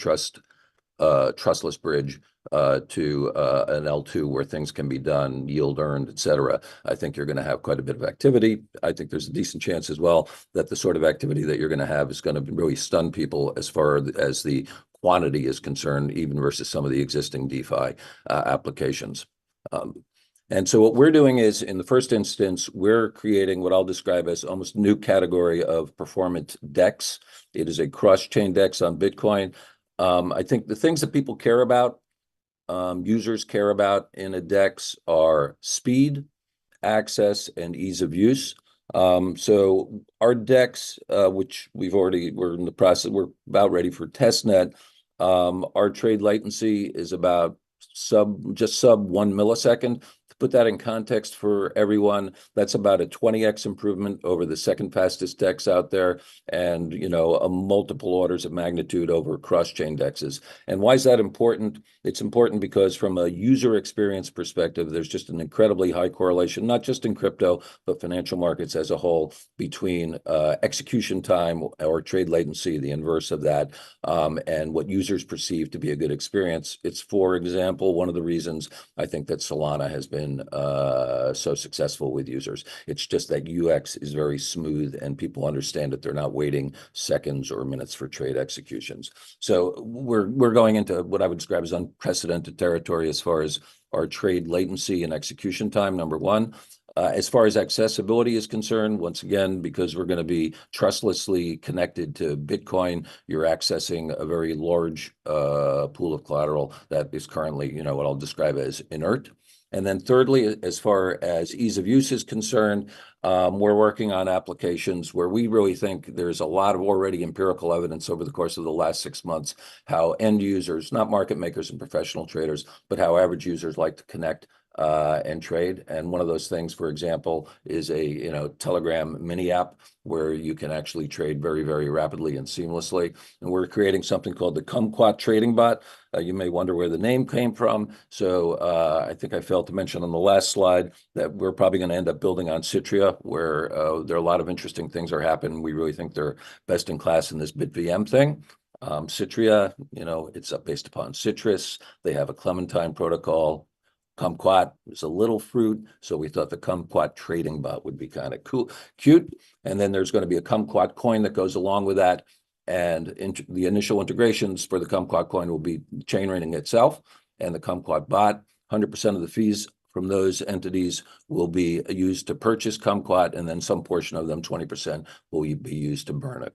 trustless bridge to an L2 where things can be done, yield earned, et cetera, I think you're going to have quite a bit of activity. I think there's a decent chance as well that the sort of activity that you're going to have is going to really stun people as far as the quantity is concerned, even versus some of the existing DeFi applications. And so what we're doing is, in the first instance, we're creating what I'll describe as almost new category of performant DEX. It is a cross-chain DEX on Bitcoin. I think the things that people care about, users care about in a DEX, are speed, access, and ease of use. So our DEX, which we're in the process, we're about ready for testnet. Our trade latency is about just sub 1 millisecond. To put that in context for everyone, that's about a 20x improvement over the second fastest DEX out there, and you know, a multiple orders of magnitude over cross-chain DEXs. And why is that important? It's important because from a user experience perspective, there's just an incredibly high correlation, not just in crypto, but financial markets as a whole, between execution time or trade latency, the inverse of that, and what users perceive to be a good experience. It's, for example, one of the reasons I think that Solana has been so successful with users. It's just that UX is very smooth and people understand that they're not waiting seconds or minutes for trade executions. So we're going into what I would describe as unprecedented territory as far as our trade latency and execution time, number one. As far as accessibility is concerned, once again, because we're going to be trustlessly connected to Bitcoin, you're accessing a very large pool of collateral that is currently, you know, what I'll describe as inert. And then thirdly, as far as ease of use is concerned, we're working on applications where we really think there's a lot of already empirical evidence over the course of the last 6 months, how end users, not market makers and professional traders, but how average users like to connect and trade. And one of those things, for example, is a Telegram mini app where you can actually trade very, very rapidly and seamlessly. And we're creating something called the Kumquat trading bot. You may wonder where the name came from. So I think I failed to mention on the last slide that we're probably going to end up building on Citria, where there are a lot of interesting things are happening. We really think they're best in class in this BitVM thing. Citria, you know, it's based upon citrus. They have a Clementine protocol. Kumquat is a little fruit, so we thought the Kumquat trading bot would be kind of cool, cute. And then there's going to be a Kumquat coin that goes along with that. And the initial integrations for the Kumquat coin will be Chainring itself and the Kumquat bot. 100% of the fees from those entities will be used to purchase Kumquat, and then some portion of them, 20%, will be used to burn it.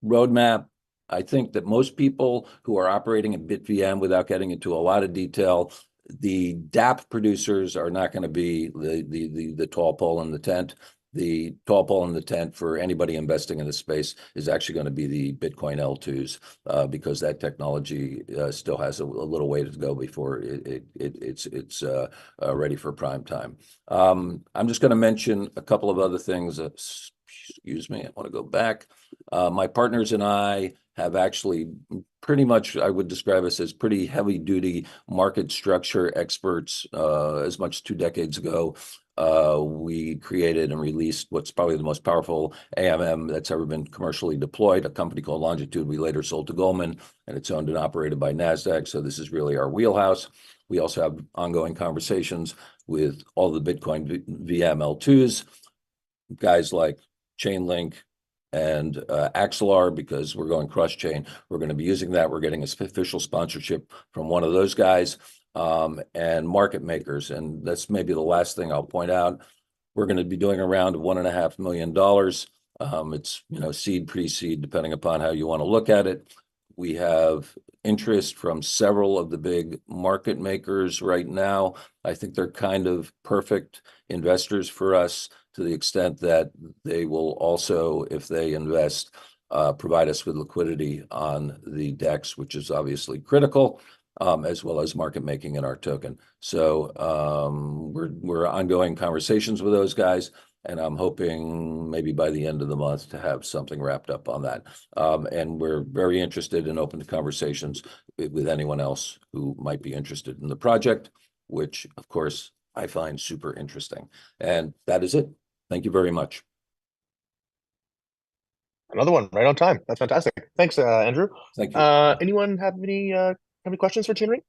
Roadmap. I think that most people who are operating in BitVM, without getting into a lot of detail, the dApp producers are not going to be the tall pole in the tent. The tall pole in the tent for anybody investing in this space is actually going to be the Bitcoin L2s, because that technology still has a little way to go before it's ready for prime time. I'm just going to mention a couple of other things. Excuse me, I want to go back. My partners and I have actually pretty much, I would describe us as pretty heavy duty market structure experts. As much as 2 decades ago, we created and released what's probably the most powerful AMM that's ever been commercially deployed, a company called Longitude. We later sold to Goldman, and it's owned and operated by NASDAQ. So this is really our wheelhouse. We also have ongoing conversations with all the Bitcoin VM L2s, guys like Chainlink and Axelar, because we're going cross-chain. We're going to be using that. We're getting an official sponsorship from one of those guys, and market makers. And that's maybe the last thing I'll point out. We're going to be doing a round of $1.5 million. It's, you know, seed, pre-seed, depending upon how you want to look at it. We have interest from several of the big market makers right now. I think they're kind of perfect investors for us, to the extent that they will also, if they invest, provide us with liquidity on the DEX, which is obviously critical, as well as market making in our token. So we're ongoing conversations with those guys. and I'm hoping maybe by the end of the month to have something wrapped up on that. And we're very interested and open to conversations with anyone else who might be interested in the project, which of course I find super interesting. And that is it. Thank you very much. Another one right on time. That's fantastic. Thanks, Andrew. Thank you. Anyone have any questions for Chainring?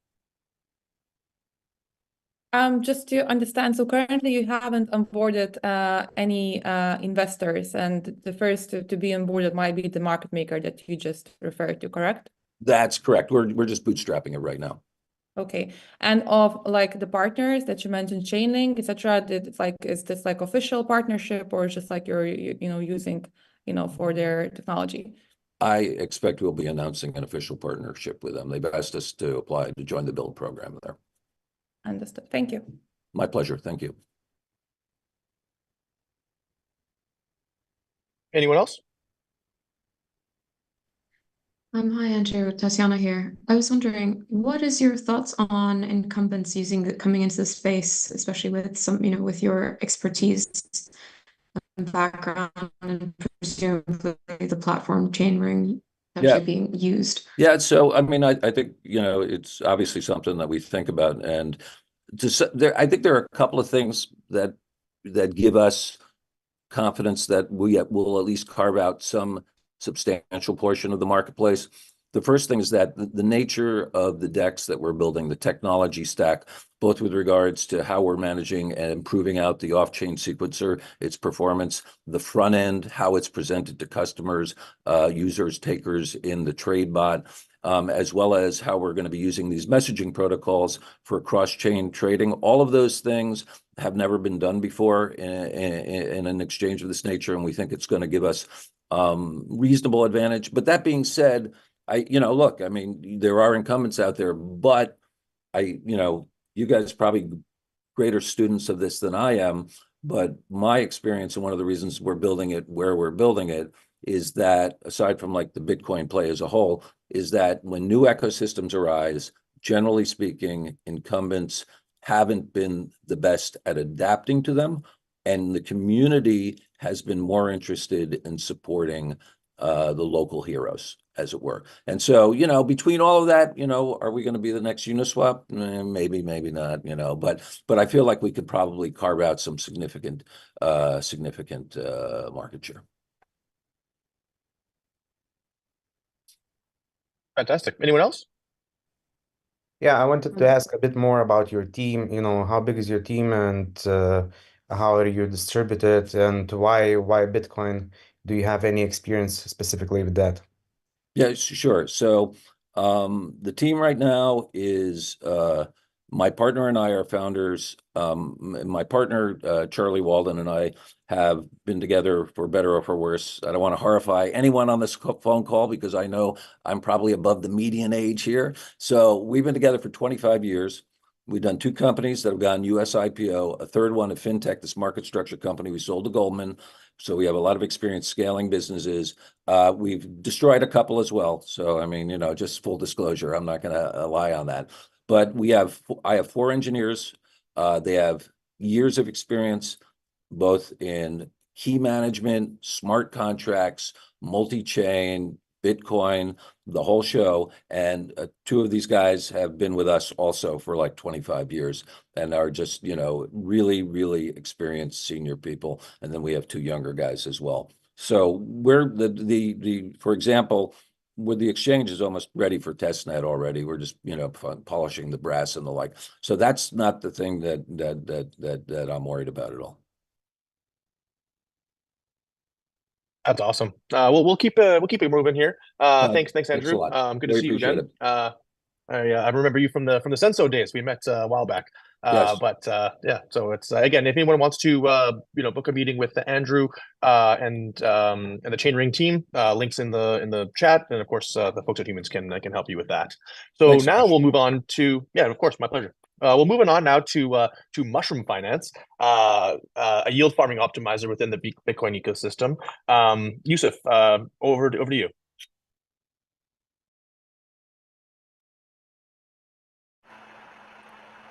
Just to understand, so currently you haven't onboarded any investors, and the first to be onboarded might be the market maker that you just referred to, correct? That's correct. We're just bootstrapping it right now. Okay. And of like the partners that you mentioned, Chainlink, etc., is this like official partnership, or just like you're using for their technology? I expect we'll be announcing an official partnership with them. They've asked us to apply to join the build program there. Understood. Thank you. My pleasure. Thank you. Anyone else? Hi, Andrew. Tatiana here. I was wondering, what is your thoughts on incumbents coming into the space, especially with with your expertise and background, and presumably the platform Chainring actually being used? Yeah. So, I mean, I think, it's obviously something that we think about. And I think there are a couple of things that give us confidence that we will at least carve out some substantial portion of the marketplace. The first thing is that the nature of the DEX that we're building, the technology stack, both with regards to how we're managing and improving out the off-chain sequencer, its performance, the front end, how it's presented to customers, users, takers in the trade bot, as well as how we're going to be using these messaging protocols for cross-chain trading. All of those things have never been done before in an exchange of this nature, and we think it's going to give us reasonable advantage. But that being said, look, I mean, there are incumbents out there, but you guys are probably greater students of this than I am. But my experience, and one of the reasons we're building it where we're building it, is that aside from like the Bitcoin play as a whole, is that when new ecosystems arise, generally speaking, incumbents haven't been the best at adapting to them, and the community has been more interested in supporting the local heroes, as it were. And so, between all of that, are we going to be the next Uniswap? Maybe, maybe not, but I feel like we could probably carve out some significant market share. Fantastic. Anyone else? Yeah, I wanted to ask a bit more about your team. How big is your team, and how are you distributed, and why Bitcoin? Do you have any experience specifically with that? Yeah, sure. So the team right now is my partner and I are founders. My partner, Charlie Walden, and I have been together for better or for worse. I don't want to horrify anyone on this phone call because I know I'm probably above the median age here. So we've been together for 25 years. We've done 2 companies that have gone US IPO, a third one, a fintech, this market structure company we sold to Goldman. So we have a lot of experience scaling businesses. We've destroyed a couple as well. So, I mean, just full disclosure, I'm not going to lie on that. But I have 4 engineers. They have years of experience, both in key management, smart contracts, multi-chain, Bitcoin, the whole show. And 2 of these guys have been with us also for like 25 years and are just, really, really experienced senior people. And then we have 2 younger guys as well. So we're for example, with the exchange is almost ready for testnet already. We're just, polishing the brass and the like. So that's not the thing that I'm worried about at all. That's awesome. We'll keep it moving here. Thanks, Andrew. A lot. Good to see you again. I remember you from the Senso days. We met a while back. Yes. But yeah, so it's again, if anyone wants to book a meeting with Andrew and the Chainring team, links in the chat, and of course the folks at Humans can help you with that. So Thanks so now much. we'll move on to of course, my pleasure. We'll move on now to Mushroom Finance, a yield farming optimizer within the Bitcoin ecosystem. Yusuf, over to you.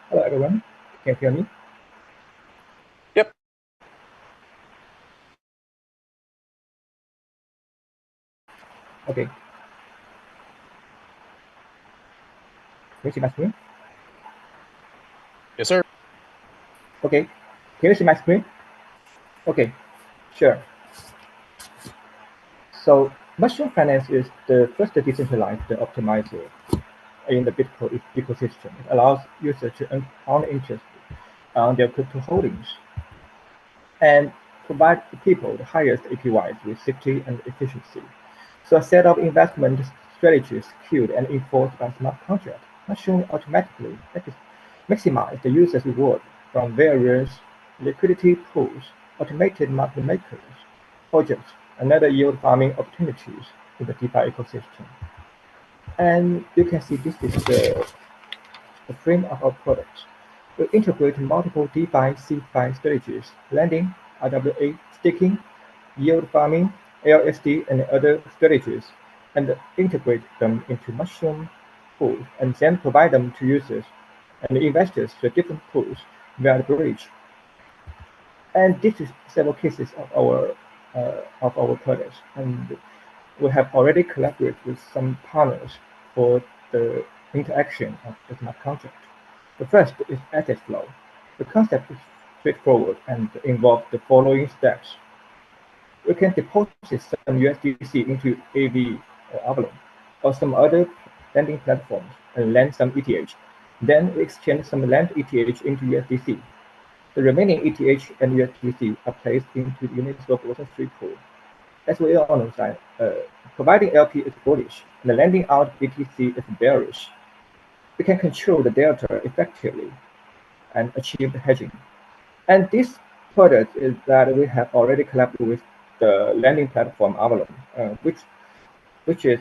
Hello, everyone. Can you hear me? Yep. Okay. Can you see my screen? Yes, sir. Okay. Can you see my screen? Okay. Sure. So mushroom finance is the first decentralized optimizer in the Bitcoin ecosystem. It allows users to earn interest on their crypto holdings and provide people the highest APYs with safety and efficiency. So a set of investment strategies secured and enforced by smart contract, Mushroom automatically maximize the user's reward from various liquidity pools, automated market makers, projects, and other yield farming opportunities in the DeFi ecosystem. And you can see this is the frame of our product. We integrate multiple DeFi, CeFi strategies, lending, RWA, staking, yield farming, LSD, and other strategies, and integrate them into Mushroom pools, and then provide them to users and investors to different pools via the bridge. And this is several cases of our products, and we have already collaborated with some partners for the interaction of the smart contract. The first is asset flow. The concept is straightforward and involves the following steps. We can deposit some USDC into AV or Avalon or some other lending platforms and lend some ETH. Then we exchange some lent ETH into USDC. The remaining ETH and USDC are placed into the Uniswap Ocean pool. As we all know, that providing LP is bullish and lending out BTC is bearish. We can control the delta effectively and achieve the hedging. And this product is that we have already collaborated with the lending platform Avalon, which is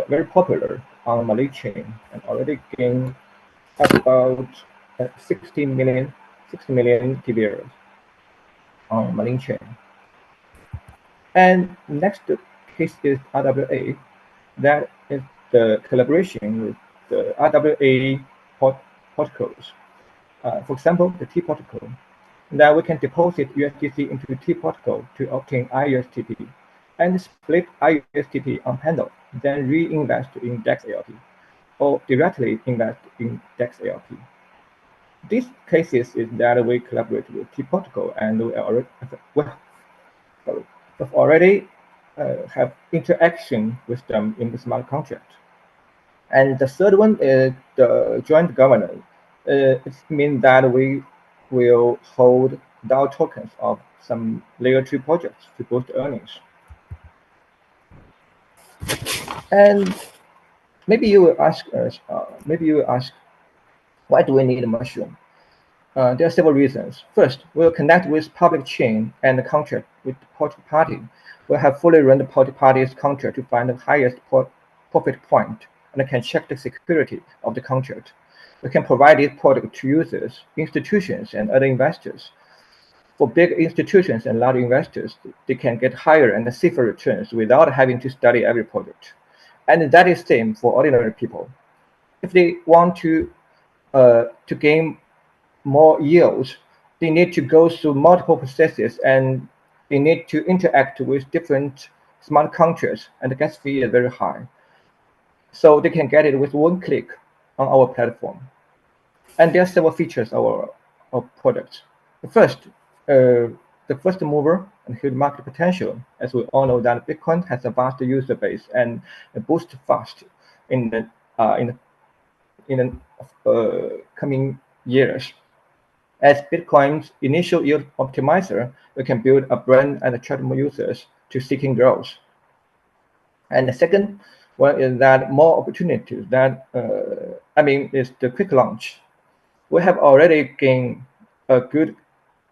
very popular on Malay chain and already gained about 60 million TVL on Malay chain. And next case is RWA. That is the collaboration with the RWA protocols. For example, the T protocol. Now we can deposit USDC into T protocol to obtain IUSDP and split IUSDP on panel, then reinvest in DEX ALP or directly invest in DEX ALP. These cases is that we collaborate with T protocol and we already have interaction with them in the smart contract. And the third one is the joint governance. It means that we will hold DAO tokens of some layer 2 projects to boost earnings. And maybe you will ask us, why do we need a mushroom? There are several reasons. First, we'll connect with public chain and the contract with the project party. We'll have fully run the project party's contract to find the highest profit point and can check the security of the contract. We can provide this product to users, institutions, and other investors. For big institutions and large investors, they can get higher and safer returns without having to study every project. And that is same for ordinary people. If they want to gain more yields, they need to go through multiple processes and they need to interact with different smart contracts, and the gas fee is very high. So they can get it with one click on our platform. And there are several features of our products. The first mover and huge market potential. As we all know that Bitcoin has a vast user base and boosts fast in the coming years. As Bitcoin's initial yield optimizer, we can build a brand and attract more users to seeking growth. And the second one is that more opportunities that, is the quick launch. We have already gained good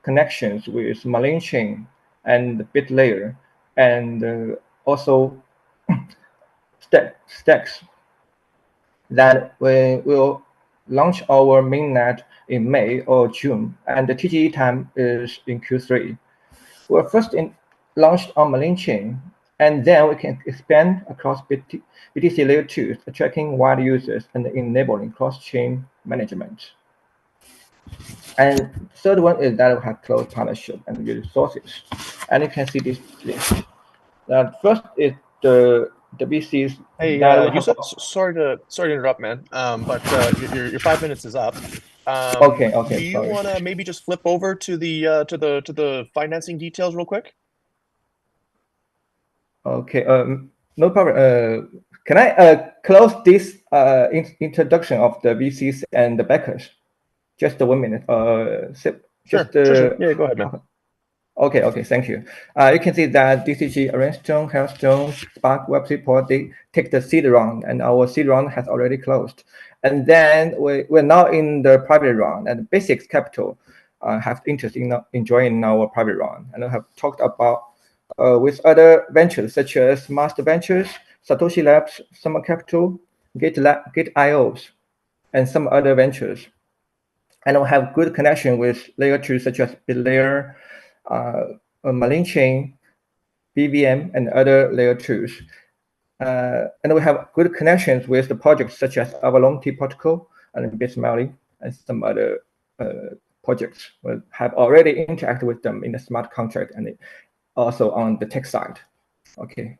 connections with Malin Chain and BitLayer and also Stacks that we will launch our mainnet in May or June, and the TGE time is in Q3. We're first launched on Malin Chain, and then we can expand across BTC Layer 2, attracting wide users and enabling cross-chain management. And third one is that we have close partnership and resources. And you can see this list. First is the the VCs Hey, that will have. Yusuf, sorry to interrupt, man. But your 5 minutes is up. Okay, Do you sorry. want to maybe just flip over to the to the financing details real quick? Okay, no problem. Can I close this introduction of the VCs and the backers? Just 1 minute. Sure. Yeah, go ahead, man. Okay, thank you. You can see that DCG, Ironstone, Hailstone, Spark, Web3 they take the seed round, and our seed round has already closed. And then we're now in the private round, and Basics Capital have interest in joining our private round, and I have talked about with other ventures such as Master Ventures, Satoshi Labs, Summer Capital, Gate.io's, and some other ventures. And we have good connection with layer 2 such as BitLayer, Malin Chain, BVM, and other layer 2s. And we have good connections with the projects such as Avalon T Protocol and Bitmailing and some other projects. We have already interacted with them in the smart contract and also on the tech side. Okay,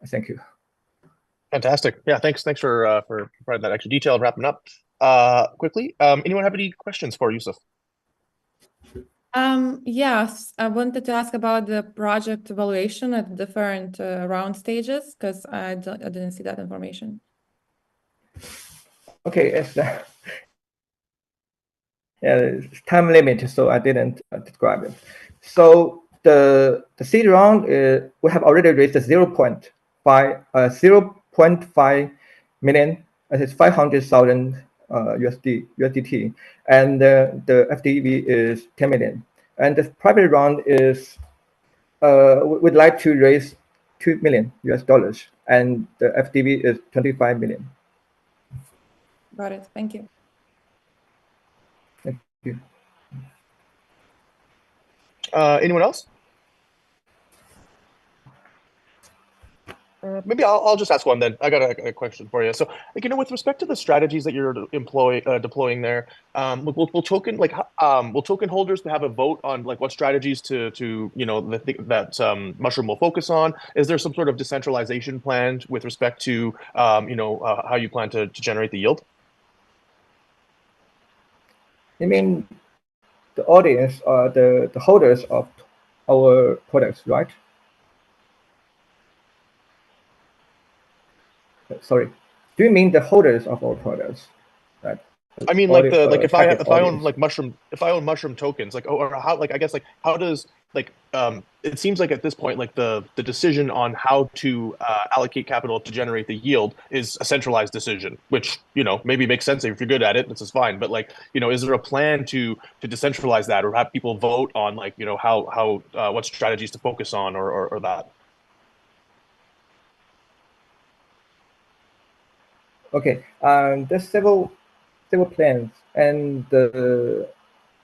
thank you. Fantastic. Yeah, thanks for providing that extra detail and wrapping up quickly. Anyone have any questions for Yusuf? Yes, I wanted to ask about the project evaluation at different round stages because I didn't see that information. Okay, it's time limit, so I didn't describe it. So the seed round, we have already raised 0.5 million. It is 500,000 USDT, and the FDV is 10 million. And the private round is we'd like to raise $2 million, and the FDV is 25 million. Got it. Thank you. Thank you. Anyone else? Maybe I'll just ask one then. I got a question for you. So, with respect to the strategies that you're deploying there, will token holders have a vote on what strategies that Mushroom will focus on? Is there some sort of decentralization planned with respect to how you plan to generate the yield? You mean the audience or the holders of our products, right? Sorry, do you mean the holders of our products? Right? I mean, if I own Mushroom tokens, how does it seems like at this point, the decision on how to allocate capital to generate the yield is a centralized decision, which maybe makes sense if you're good at it. This is fine, but is there a plan to decentralize that or have people vote on how what strategies to focus on or that? Okay, there's several plans, and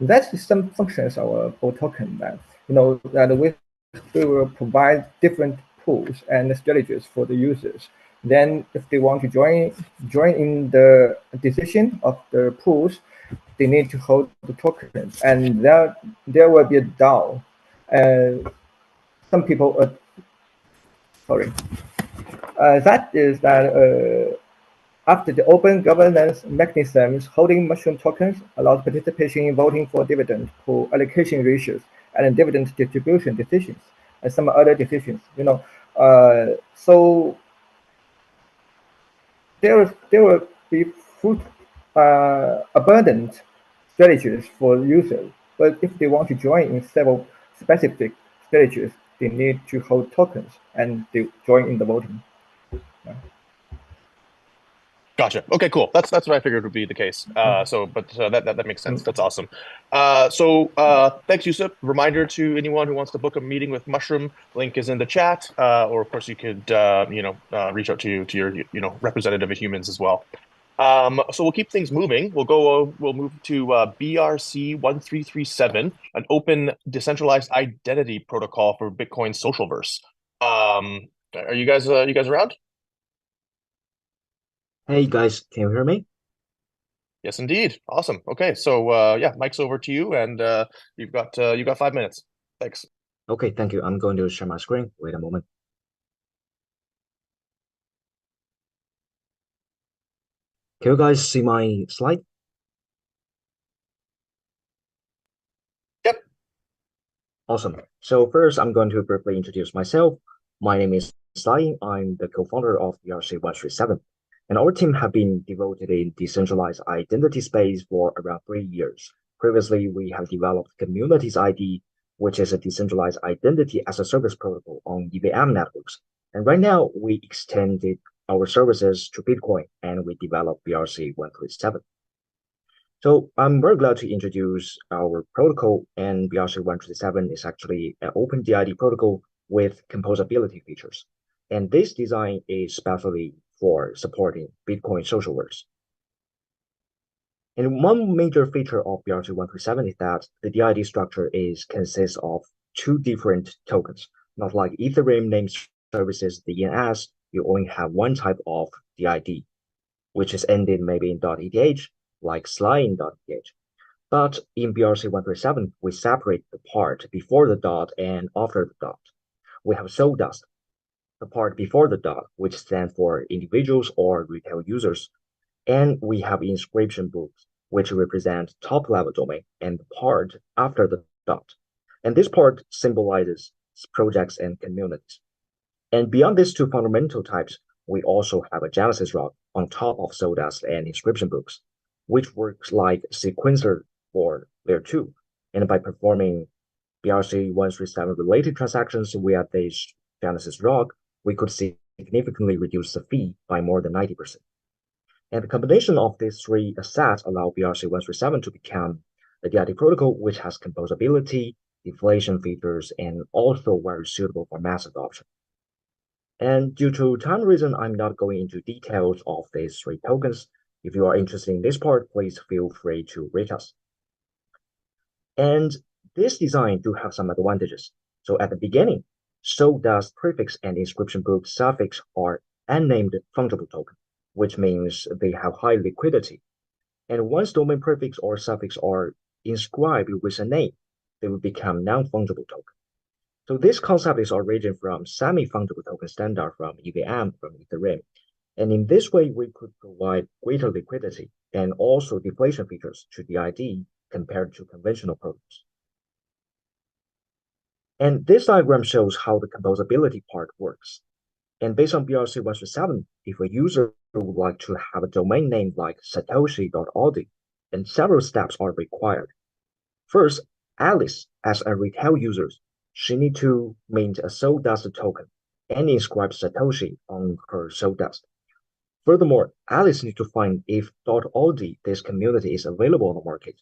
that's some functions of our token that that we will provide different pools and strategies for the users. Then, if they want to join in the decision of the pools, they need to hold the tokens, and there will be a DAO. Some people, sorry, that is that. After the open governance mechanisms, holding Mushroom tokens allows participation in voting for dividend pool allocation ratios and dividend distribution decisions and some other decisions. So there will be abundant strategies for users. But if they want to join in several specific strategies, they need to hold tokens and they join in the voting. Gotcha. Okay, cool. That's what I figured would be the case. That makes sense. That's awesome. Thanks, Yusuf. Reminder to anyone who wants to book a meeting with Mushroom, link is in the chat. Or of course you could reach out to your representative of humans as well. So we'll keep things moving. We'll move to BRC 1337, an open decentralized identity protocol for Bitcoin Socialverse. Are you guys around? Hey guys, can you hear me? Yes, indeed. Awesome. Okay, so yeah, mic's over to you, and you've got 5 minutes. Thanks. Okay, thank you. I'm going to share my screen. Wait a moment. Can you guys see my slide? Yep. Awesome. So first, I'm going to briefly introduce myself. My name is Sai. I'm the co-founder of BRC137, and our team have been devoted in decentralized identity space for around 3 years. Previously, we have developed Communities ID, which is a decentralized identity as a service protocol on EVM networks. And right now, we extended our services to Bitcoin, and we developed BRC137. So I'm very glad to introduce our protocol, and BRC137 is actually an open DID protocol with composability features. And this design is specially for supporting Bitcoin social works. And one major feature of BRC137 is that the DID structure consists of two different tokens. Not like Ethereum name services, the ENS, you only have one type of DID, which is ended maybe in .eth, like slime.eth. But in BRC137, we separate the part before the dot and after the dot. We have sawdust, the part before the dot, which stands for individuals or retail users. And we have inscription books, which represent top-level domain, and the part after the dot. And this part symbolizes projects and communities. And beyond these two fundamental types, we also have a Genesis rock on top of sawdust and inscription books, which works like sequencer for layer 2. And by performing BRC137 related transactions via this Genesis rock, we could significantly reduce the fee by more than 90%. And the combination of these three assets allow BRC137 to become a DID protocol which has composability, deflation features, and also very suitable for mass adoption. And due to time reason, I'm not going into details of these three tokens. If you are interested in this part, please feel free to reach us. And this design do have some advantages. So at the beginning, sawdust prefix and inscription book suffix are unnamed fungible token, which means they have high liquidity. And once domain prefix or suffix are inscribed with a name, they will become non-fungible token. So this concept is originated from semi-fungible token standard from EVM, from Ethereum. And in this way, we could provide greater liquidity and also deflation features to DID compared to conventional protocols. And this diagram shows how the composability part works. And based on BRC137, if a user would like to have a domain name like satoshi.audi, then several steps are required. First, Alice, as a retail user, she needs to mint a sawdust token and inscribe Satoshi on her sawdust. Furthermore, Alice needs to find if .audi, this community, is available on the market.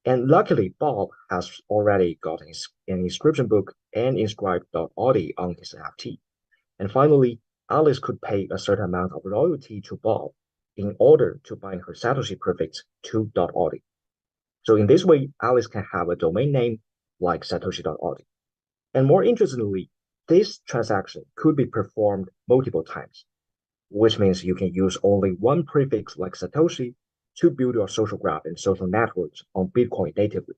And luckily, Bob has already got an inscription book and inscribed .audi on his NFT. And finally, Alice could pay a certain amount of royalty to Bob in order to bind her Satoshi prefix to .audi. So in this way, Alice can have a domain name like satoshi.audi. And more interestingly, this transaction could be performed multiple times, which means you can use only one prefix like Satoshi to build your social graph and social networks on Bitcoin natively.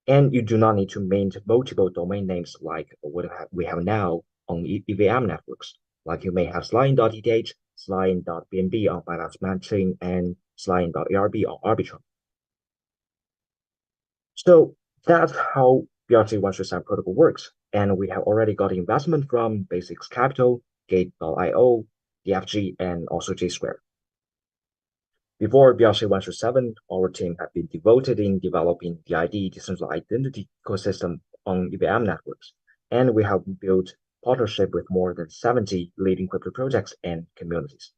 And you do not need to mint multiple domain names like what we have now on EVM networks. Like you may have slime.eth, slime.bnb on Binance Smart Chain, and slime.arb on Arbitrum. So that's how BRC137 protocol works. And we have already got investment from Basics Capital, Gate.io, DFG, and also G Square. Before BRC137, our team had been devoted in developing the ID decentralized identity ecosystem on EVM networks. And we have built partnership with more than 70 leading crypto projects and communities.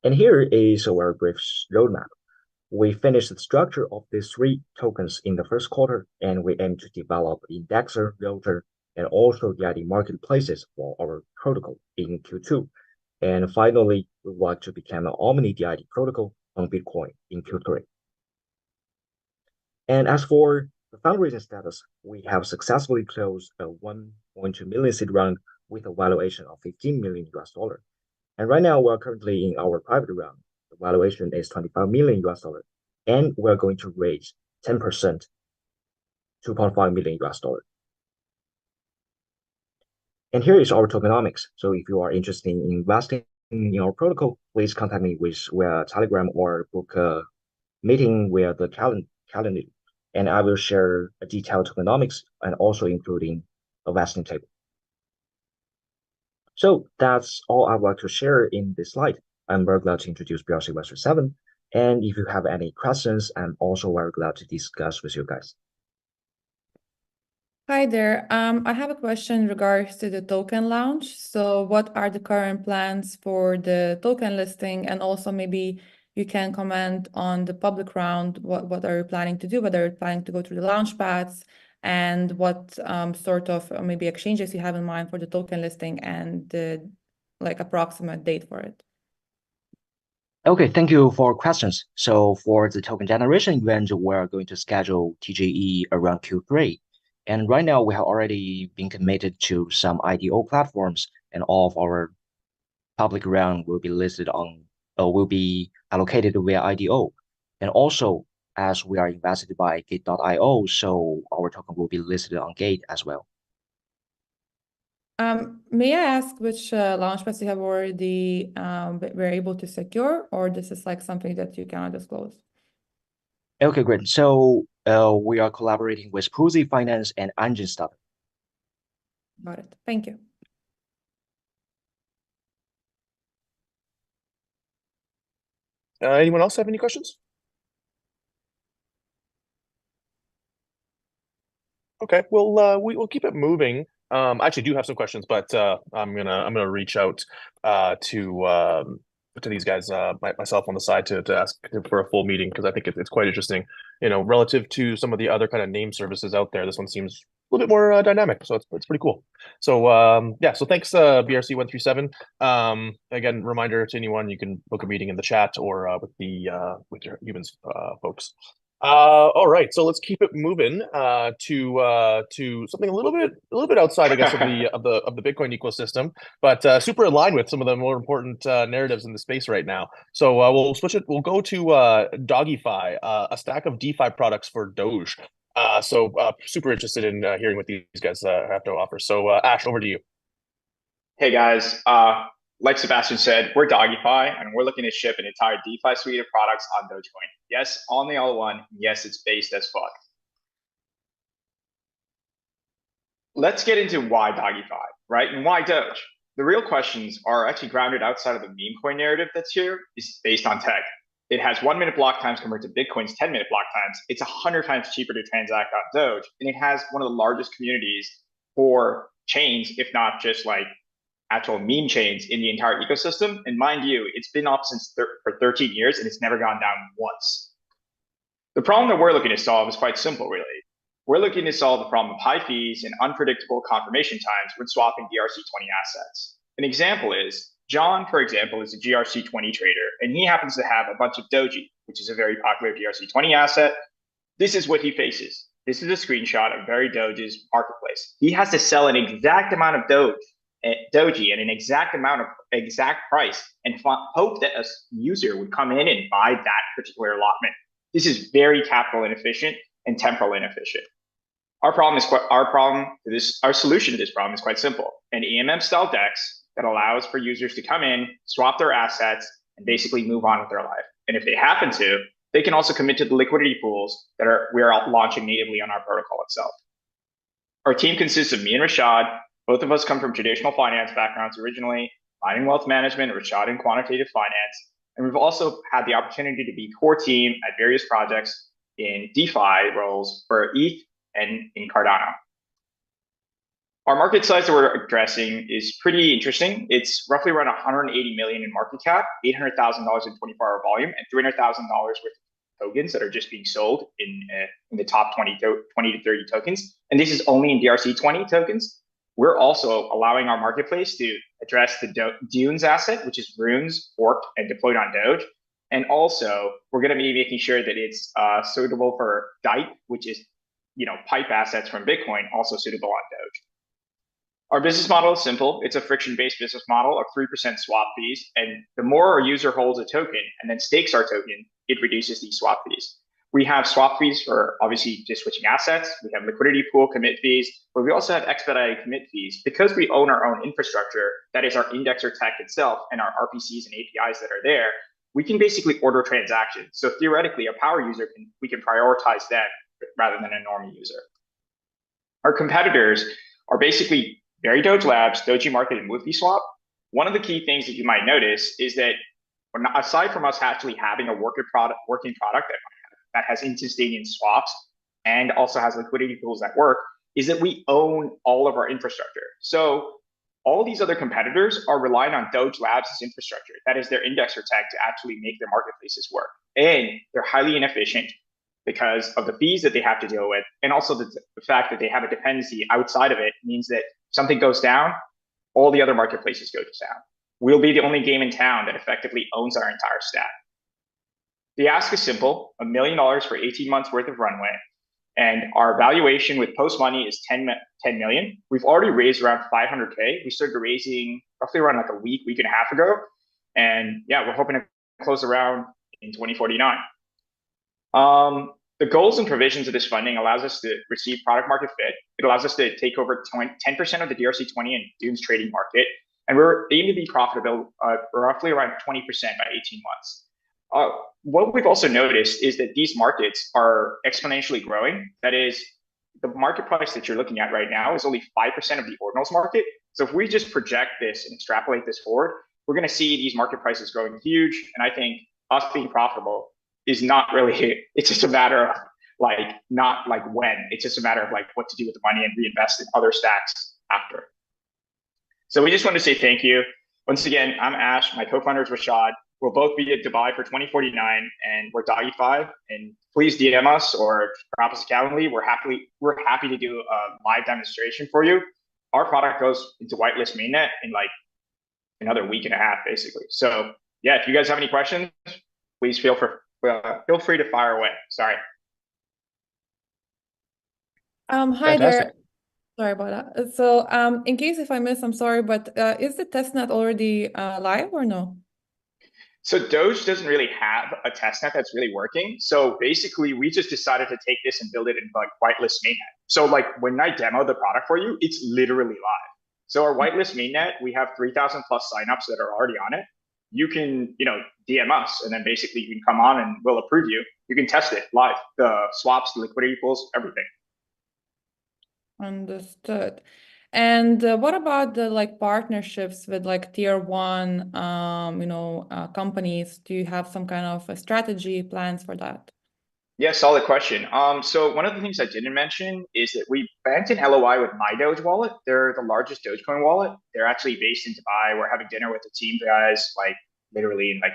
And here is a very brief roadmap. We finished the structure of these three tokens in the first quarter, and we aim to develop indexer, realtor, and also the ID marketplaces for our protocol in Q2. And finally, we want to become an Omni DID protocol on Bitcoin in Q3. And as for the fundraising status, we have successfully closed a 1.2 million seed round with a valuation of $15 million. And right now, we're currently in our private round. The valuation is $25 million, and we're going to raise 10%, $2.5 million. And here is our tokenomics. So if you are interested in investing your protocol, please contact me via Telegram or book a meeting via the calendar, and I will share a detailed tokenomics and also including a vesting table. So that's all I want to share in this slide. I'm very glad to introduce BRC Web 7. And if you have any questions, I'm also very glad to discuss with you guys. Hi there. I have a question in regards to the token launch. So what are the current plans for the token listing? And also maybe you can comment on the public round. What are you planning to do? Whether you're planning to go through the launch pads and what sort of maybe exchanges you have in mind for the token listing and the approximate date for it. Okay, thank you for questions. So for the token generation event, we're going to schedule TGE around Q3. And right now we have already been committed to some IDO platforms, and all of our public round will be listed on, will be allocated via IDO. And also, as we are invested by Gate.io, so our token will be listed on Gate as well. May I ask which launchpads you have already were able to secure, or this is like something that you cannot disclose? Okay, great. So we are collaborating with Pruzy Finance and Engine Startup. Got it. Thank you. Anyone else have any questions? Okay, well, we'll keep it moving. I actually do have some questions, but I'm gonna reach out to these guys myself on the side to ask for a full meeting, because I think it's quite interesting. You know, relative to some of the other kind of name services out there, this one seems a little bit more dynamic, so it's pretty cool. So yeah, so thanks BRC137. Again, reminder to anyone, you can book a meeting in the chat or with your humans folks. All right, so let's keep it moving to something a little bit outside, I guess, of the Bitcoin ecosystem, but super aligned with some of the more important narratives in the space right now. So we'll switch it. We'll go to Dogify, a stack of DeFi products for Doge. So super interested in hearing what these guys have to offer. So Ash, over to you. Hey guys, like Sebastian said, we're Dogify, and we're looking to ship an entire DeFi suite of products on Dogecoin. Yes, on the L1. Yes, it's based as fuck. Let's get into why Dogify, right? And why Doge? The real questions are actually grounded outside of the meme coin narrative that's here. It's based on tech. It has 1 minute block times compared to Bitcoin's 10-minute block times. It's 100 times cheaper to transact on Doge, and it has one of the largest communities for chains, if not just like actual meme chains in the entire ecosystem. And mind you, it's been up for 13 years and it's never gone down once. The problem that we're looking to solve is quite simple, really. We're looking to solve the problem of high fees and unpredictable confirmation times when swapping GRC20 assets. An example is, John, for example, is a GRC20 trader, and he happens to have a bunch of Doji, which is a very popular GRC20 asset. This is what he faces. This is a screenshot of Very Doge's marketplace. He has to sell an exact amount of Doji at an exact price and hope that a user would come in and buy that particular allotment. This is very capital inefficient and temporal inefficient. Our solution to this problem is quite simple: an EMM style DEX that allows for users to come in, swap their assets, and basically move on with their life. And if they happen to, they can also commit to the liquidity pools that we are launching natively on our protocol itself. Our team consists of me and Rashad. Both of us come from traditional finance backgrounds originally, mine in wealth management, Rashad in quantitative finance. And we've also had the opportunity to be core team at various projects in DeFi roles for ETH and in Cardano. Our market size that we're addressing is pretty interesting. It's roughly around 180 million in market cap, $800,000 in 24-hour volume, and $300,000 worth of tokens that are just being sold in the top 20 to 30 tokens. And this is only in DRC20 tokens. We're also allowing our marketplace to address the Dunes asset, which is runes forked and deployed on Doge. And also, we're going to be making sure that it's suitable for DIPE, which is, pipe assets from Bitcoin, also suitable on Doge. Our business model is simple. It's a friction-based business model of 3% swap fees. And the more a user holds a token and then stakes our token, it reduces these swap fees. We have swap fees for obviously just switching assets. We have liquidity pool commit fees, but we also have expedited commit fees. Because we own our own infrastructure, that is our indexer tech itself and our RPCs and APIs that are there, we can basically order transactions. So theoretically, a power user, we can prioritize them rather than a normal user. Our competitors are basically Very Doge Labs, Doji Market, and MoveFeeSwap. One of the key things that you might notice is that aside from us actually having a working product that has instantaneous swaps and also has liquidity pools that work, is that we own all of our infrastructure. So all these other competitors are relying on Doge Labs' infrastructure, that is their indexer tech, to actually make their marketplaces work. And they're highly inefficient because of the fees that they have to deal with, and also the fact that they have a dependency outside of it means that something goes down, all the other marketplaces go down. We'll be the only game in town that effectively owns our entire stack. The ask is simple, $1 million for 18 months worth of runway. And our valuation with post money is 10 million. We've already raised around 500K. We started raising roughly around like a week and a half ago. And yeah, we're hoping to close around in 2049. The goals and provisions of this funding allows us to receive product market fit. It allows us to take over 10% of the DRC20 and Dunes trading market. And we're aiming to be profitable roughly around 20% by 18 months. What we've also noticed is that these markets are exponentially growing. That is, the market price that you're looking at right now is only 5% of the ordinals market. So if we just project this and extrapolate this forward, we're going to see these market prices growing huge. And I think us being profitable is not really, it's just a matter of like, not like when, it's just a matter of like what to do with the money and reinvest in other stacks after. So we just want to say thank you. Once again, I'm Ash, my co-founder is Rashad. We'll both be at Dubai for 2049, and we're Dogify. And please DM us or drop us a Calendly. We're happy to do a live demonstration for you. Our product goes into whitelist mainnet in like another week and a half, basically. So yeah, if you guys have any questions, please feel free to fire away. Sorry. Hi Fantastic. there. Sorry about that. So in case if I miss, I'm sorry, but is the testnet already live or no? So Doge doesn't really have a testnet that's really working. So basically, we just decided to take this and build it in like whitelist mainnet. So like when I demo the product for you, it's literally live. So our whitelist mainnet, we have 3,000 plus signups that are already on it. You can, DM us, and then basically you can come on and we'll approve you. You can test it live, the swaps, the liquidity pools, everything. Understood. And what about the like partnerships with like tier one, companies? Do you have some kind of a strategy plans for that? Yeah, solid question. So one of the things I didn't mention is that we banked an LOI with MyDoge wallet. They're the largest Dogecoin wallet. They're actually based in Dubai. We're having dinner with the team guys, like literally in like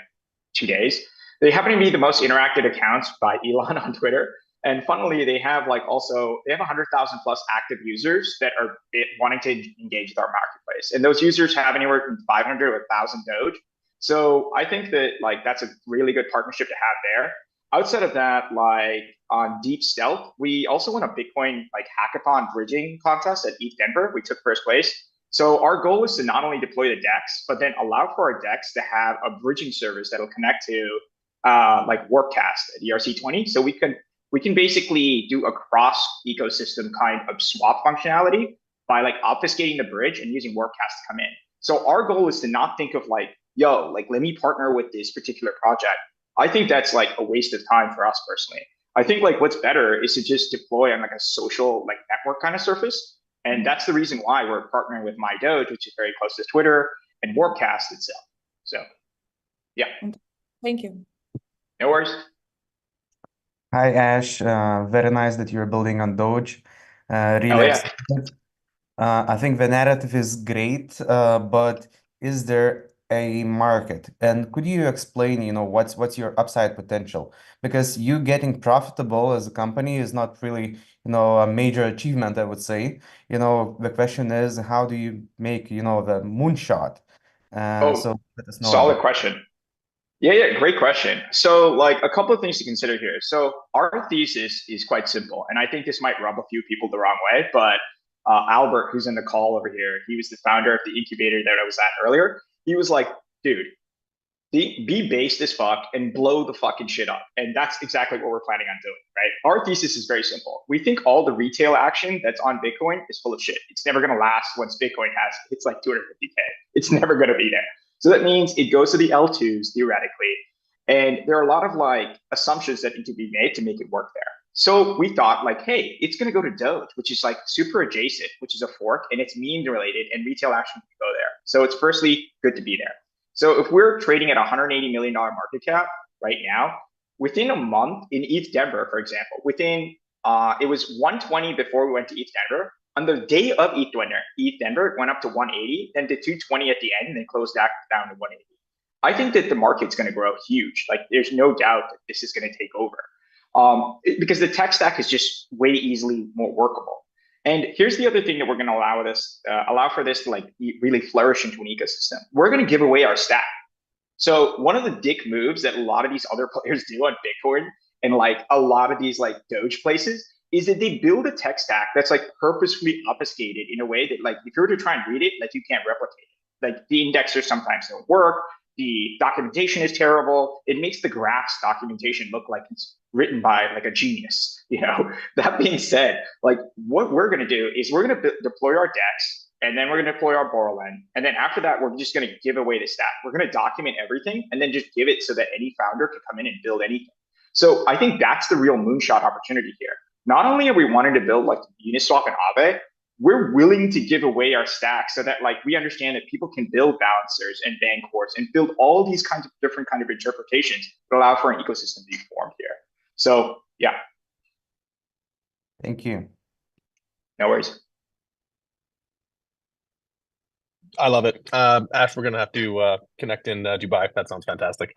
2 days. They happen to be the most interactive accounts by Elon on Twitter. And funnily, they have 100,000 plus active users that are wanting to engage with our marketplace. And those users have anywhere from 500 to 1,000 Doge. So I think that that's a really good partnership to have there. Outside of that, on Deep Stealth, we also won a Bitcoin hackathon bridging contest at ETH Denver. We took first place. So our goal is to not only deploy the DEX, but then allow for our DEX to have a bridging service that'll connect to Warpcast at ERC20. So we can basically do a cross ecosystem kind of swap functionality by obfuscating the bridge and using Warpcast to come in. So our goal is to not think of let me partner with this particular project. I think that's a waste of time for us personally. I think what's better is to just deploy on a social network kind of surface. And that's the reason why we're partnering with MyDoge, which is very close to Twitter, and Warpcast itself. So yeah. Thank you. No worries. Hi, Ash. Very nice that you're building on Doge. Really excited. I think the narrative is great, but is there a market? And could you explain, what's your upside potential? Because you getting profitable as a company is not really, a major achievement, I would say. The question is, how do you make, the moonshot? So let us know solid question. Yeah, great question. So a couple of things to consider here. So our thesis is quite simple, and I think this might rub a few people the wrong way, but Albert, who's in the call over here, he was the founder of the incubator that I was at earlier. He was like, dude, be based as fuck and blow the fucking shit up. And that's exactly what we're planning on doing, right? Our thesis is very simple. We think all the retail action that's on Bitcoin is full of shit. It's never going to last once Bitcoin hits like 250K. It's never going to be there. So that means it goes to the L2s theoretically. And there are a lot of like assumptions that need to be made to make it work there. So we thought like, hey, it's going to go to Doge, which is like super adjacent, which is a fork, and it's meme related, and retail action can go there. So it's firstly good to be there. So if we're trading at $180 million market cap right now, within a month in ETH Denver, for example, it was 120 before we went to ETH Denver. On the day of ETH Denver, it went up to 180, then to 220 at the end, and then closed back down to 180. I think that the market's going to grow huge. Like there's no doubt that this is going to take over because the tech stack is just way easily more workable. And here's the other thing that we're going to allow for this to like really flourish into an ecosystem. We're going to give away our stack. So one of the dick moves that a lot of these other players do on Bitcoin and like a lot of these like Doge places is that they build a tech stack that's like purposefully obfuscated in a way that like if you were to try and read it, like you can't replicate it. Like the indexers sometimes don't work. The documentation is terrible. It makes the graphs documentation look like it's written by like a genius. You know, that being said, like what we're going to do is we're going to deploy our DEX, and then we're going to deploy our Borland. And then after that, we're just going to give away the stack. We're going to document everything and then just give it so that any founder can come in and build anything. So I think that's the real moonshot opportunity here. Not only are we wanting to build like Uniswap and Aave, we're willing to give away our stack so that like we understand that people can build balancers and Bancors and build all these kinds of different kind of interpretations that allow for an ecosystem to be formed here. So yeah. Thank you. No worries. I love it. Ash, we're gonna have to connect in Dubai. That sounds fantastic.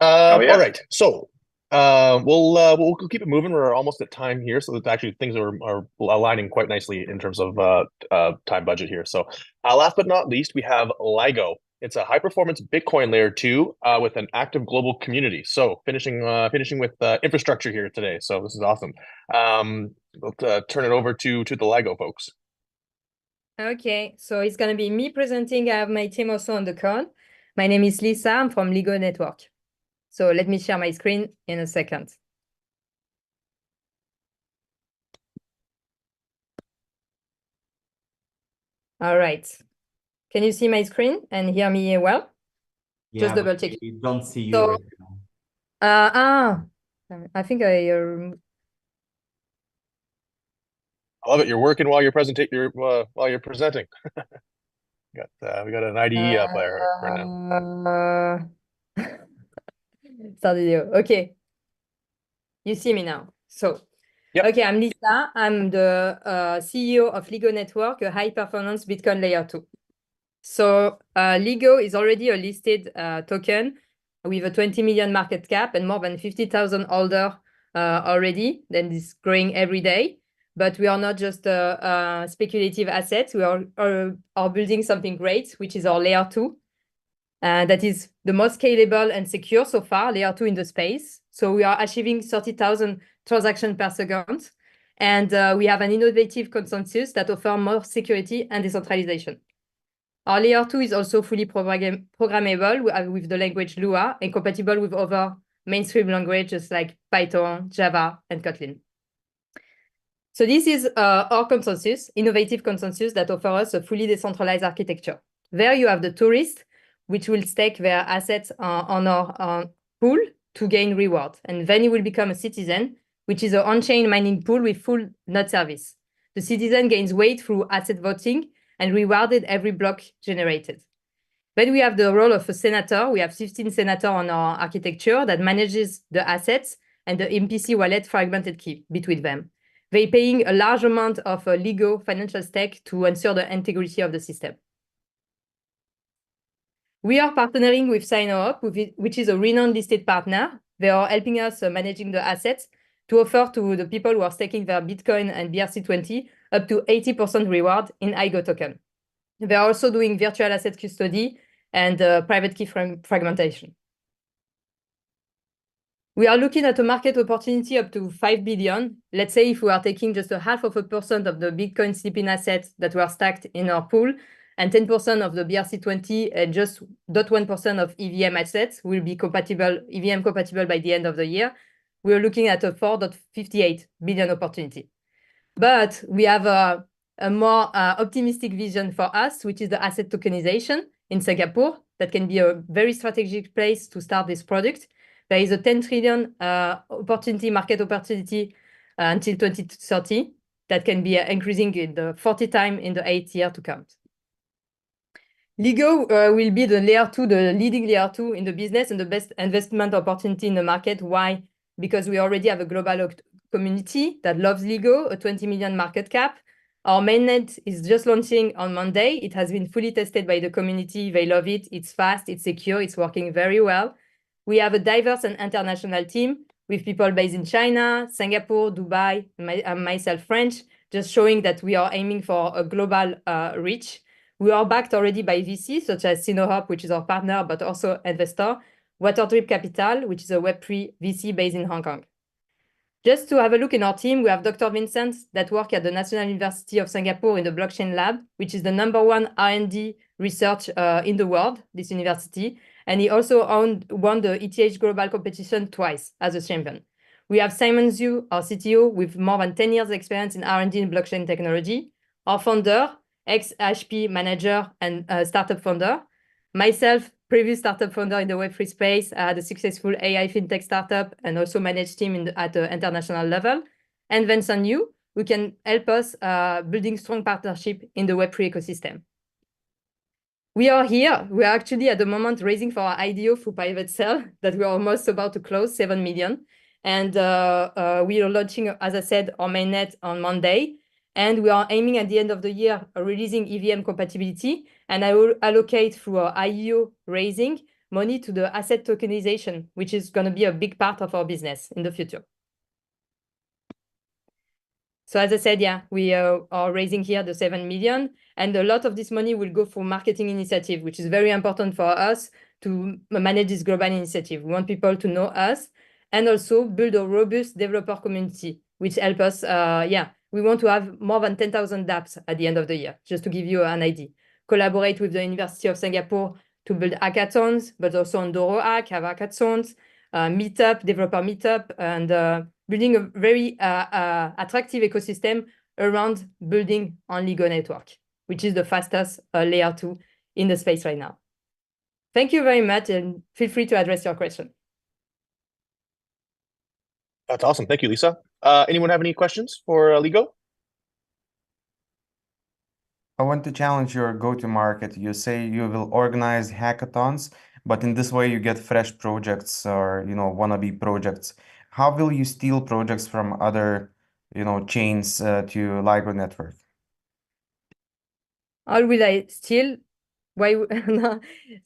All right, so we'll keep it moving. We're almost at time here, so that actually things are aligning quite nicely in terms of time budget here. So last but not least, we have LIGO. It's a high-performance Bitcoin layer 2 with an active global community. So finishing with infrastructure here today. So this is awesome. We'll turn it over to the LIGO folks. Okay, so it's going to be me presenting. I have my team also on the call. My name is Lisa. I'm from Lio Network. So let me share my screen in a second. All right. Can you see my screen and hear me well? Yeah, just double check. We don't see you So, right now. I think I I love it. You're working while you're presenting. While you're presenting. We got an IDE up there right now. Start video. Okay. You see me now. So, okay, I'm Lisa. I'm the CEO of Lio Network, a high-performance Bitcoin layer 2. So Lio is already a listed token with a 20 million market cap and more than 50,000 holders already. Then it's growing every day. But we are not just speculative assets. We are building something great, which is our layer 2. That is the most scalable and secure so far, layer 2 in the space. So we are achieving 30,000 transactions per second. And we have an innovative consensus that offers more security and decentralization. Our layer 2 is also fully programmable with the language Lua and compatible with other mainstream languages like Python, Java, and Kotlin. So this is our consensus, innovative consensus that offers us a fully decentralized architecture. There you have the tourists, which will stake their assets on our pool to gain reward. And then you will become a citizen, which is an on-chain mining pool with full node service. The citizen gains weight through asset voting and rewarded every block generated. Then we have the role of a senator. We have 15 senators on our architecture that manages the assets and the MPC wallet fragmented key between them. They're paying a large amount of legal financial stake to ensure the integrity of the system. We are partnering with SignoUp, which is a renowned listed partner. They are helping us managing the assets to offer to the people who are staking their Bitcoin and BRC20 up to 80% reward in IGO token. They are also doing virtual asset custody and private key fragmentation. We are looking at a market opportunity up to 5 billion. Let's say if we are taking just 0.5% of the Bitcoin sleeping assets that were stacked in our pool and 10% of the BRC20 and just 0.1% of EVM assets will be EVM compatible by the end of the year. We're looking at a 4.58 billion opportunity. But we have a more optimistic vision for us, which is the asset tokenization in Singapore. That can be a very strategic place to start this product. There is a 10 trillion market opportunity until 2030 that can be increasing in the 40 times in the 8 years to come. LIGO will be the leading layer 2 in the business and the best investment opportunity in the market. Why? Because we already have a global community that loves LIGO, a 20 million market cap. Our mainnet is just launching on Monday. It has been fully tested by the community. They love it. It's fast, it's secure, it's working very well. We have a diverse and international team with people based in China, Singapore, Dubai, and myself French, just showing that we are aiming for a global reach. We are backed already by VC, such as Sinohop, which is our partner, but also investor, Waterdrip Capital, which is a Web3 VC based in Hong Kong. Just to have a look in our team, we have Dr. Vincent that works at the National University of Singapore in the blockchain lab, which is the #1 R&D research in the world, this university. And he also won the ETH Global Competition twice as a champion. We have Simon Zhu, our CTO, with more than 10 years experience in R&D in blockchain technology. Our founder, ex-HP manager and startup founder. Myself, previous startup founder in the Web3 space. I had a successful AI fintech startup and also managed team at the international level. And Vincent Yu, who can help us building strong partnership in the Web3 ecosystem. We are here. We are actually at the moment raising for our IDO through private sale that we are almost about to close, 7 million. And we are launching, as I said, our mainnet on Monday. And we are aiming at the end of the year releasing EVM compatibility. And I will allocate through our IEO raising money to the asset tokenization, which is going to be a big part of our business in the future. So as I said, yeah, we are raising here the 7 million. And a lot of this money will go for marketing initiative, which is very important for us to manage this global initiative. We want people to know us and also build a robust developer community, which help us, we want to have more than 10,000 dApps at the end of the year, just to give you an idea. Collaborate with the University of Singapore to build hackathons, but also on Doro Hack, have hackathons, developer meetup, and building a very attractive ecosystem around building on Lio Network, which is the fastest layer 2 in the space right now. Thank you very much, and feel free to address your question. That's awesome. Thank you, Lisa. Anyone have any questions for Ligo? I want to challenge your go-to-market. You say you will organize hackathons, but in this way you get fresh projects or, wannabe projects. How will you steal projects from other, chains to Lio Network? How will I steal? Why?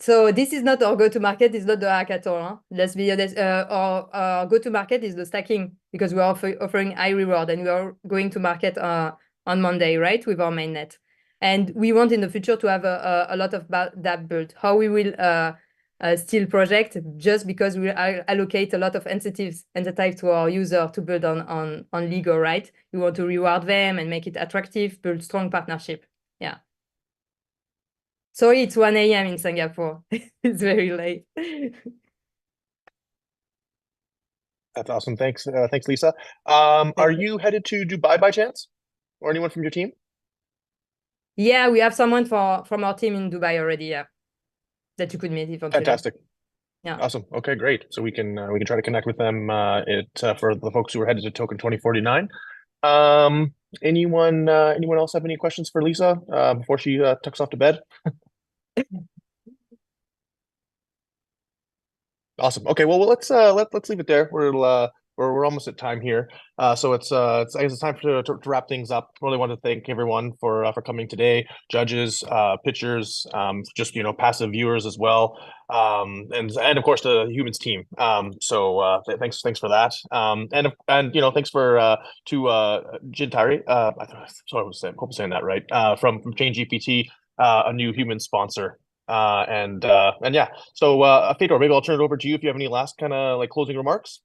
So this is not our go-to-market. It's not the hackathon. Huh? Let's be honest. Our go-to-market is the stacking because we are offering high reward and we are going to market on Monday, right, with our mainnet. And we want in the future to have a lot of that built. How we will steal project just because we allocate a lot of incentives and the type to our user to build on Ligo, right? We want to reward them and make it attractive, build strong partnership. Yeah. Sorry, it's 1 a.m. in Singapore. It's very late. That's awesome. Thanks, thanks, Lisa. Are you headed to Dubai by chance, or anyone from your team? Yeah, we have someone from our team in Dubai already. Yeah, that you could meet eventually. Fantastic. Yeah. Awesome. Okay, great. So we can try to connect with them. For the folks who are headed to Token 2049. Anyone else have any questions for Lisa before she tucks off to bed? Awesome. Okay, well let's leave it there. We're almost at time here. So I guess it's time to wrap things up. Really want to thank everyone for coming today, judges, pitchers, just passive viewers as well, and of course the humans team. So thanks for that. And thanks to Jintari. Sorry, I hope I'm saying that right. From ChainGPT, a new human sponsor. And yeah. So Fedor, maybe I'll turn it over to you if you have any last kind of like closing remarks.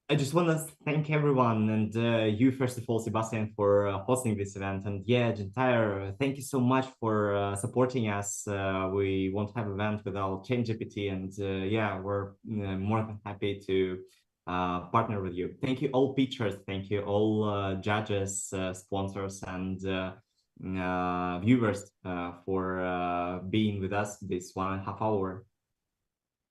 I just want to thank everyone and you, first of all, Sebastian, for hosting this event. And yeah, Gentire, thank you so much for supporting us. We won't have event without ChainGPT, and yeah, we're more than happy to partner with you. Thank you, all pitchers. Thank you, all judges, sponsors, and viewers for being with us this 1.5 hour.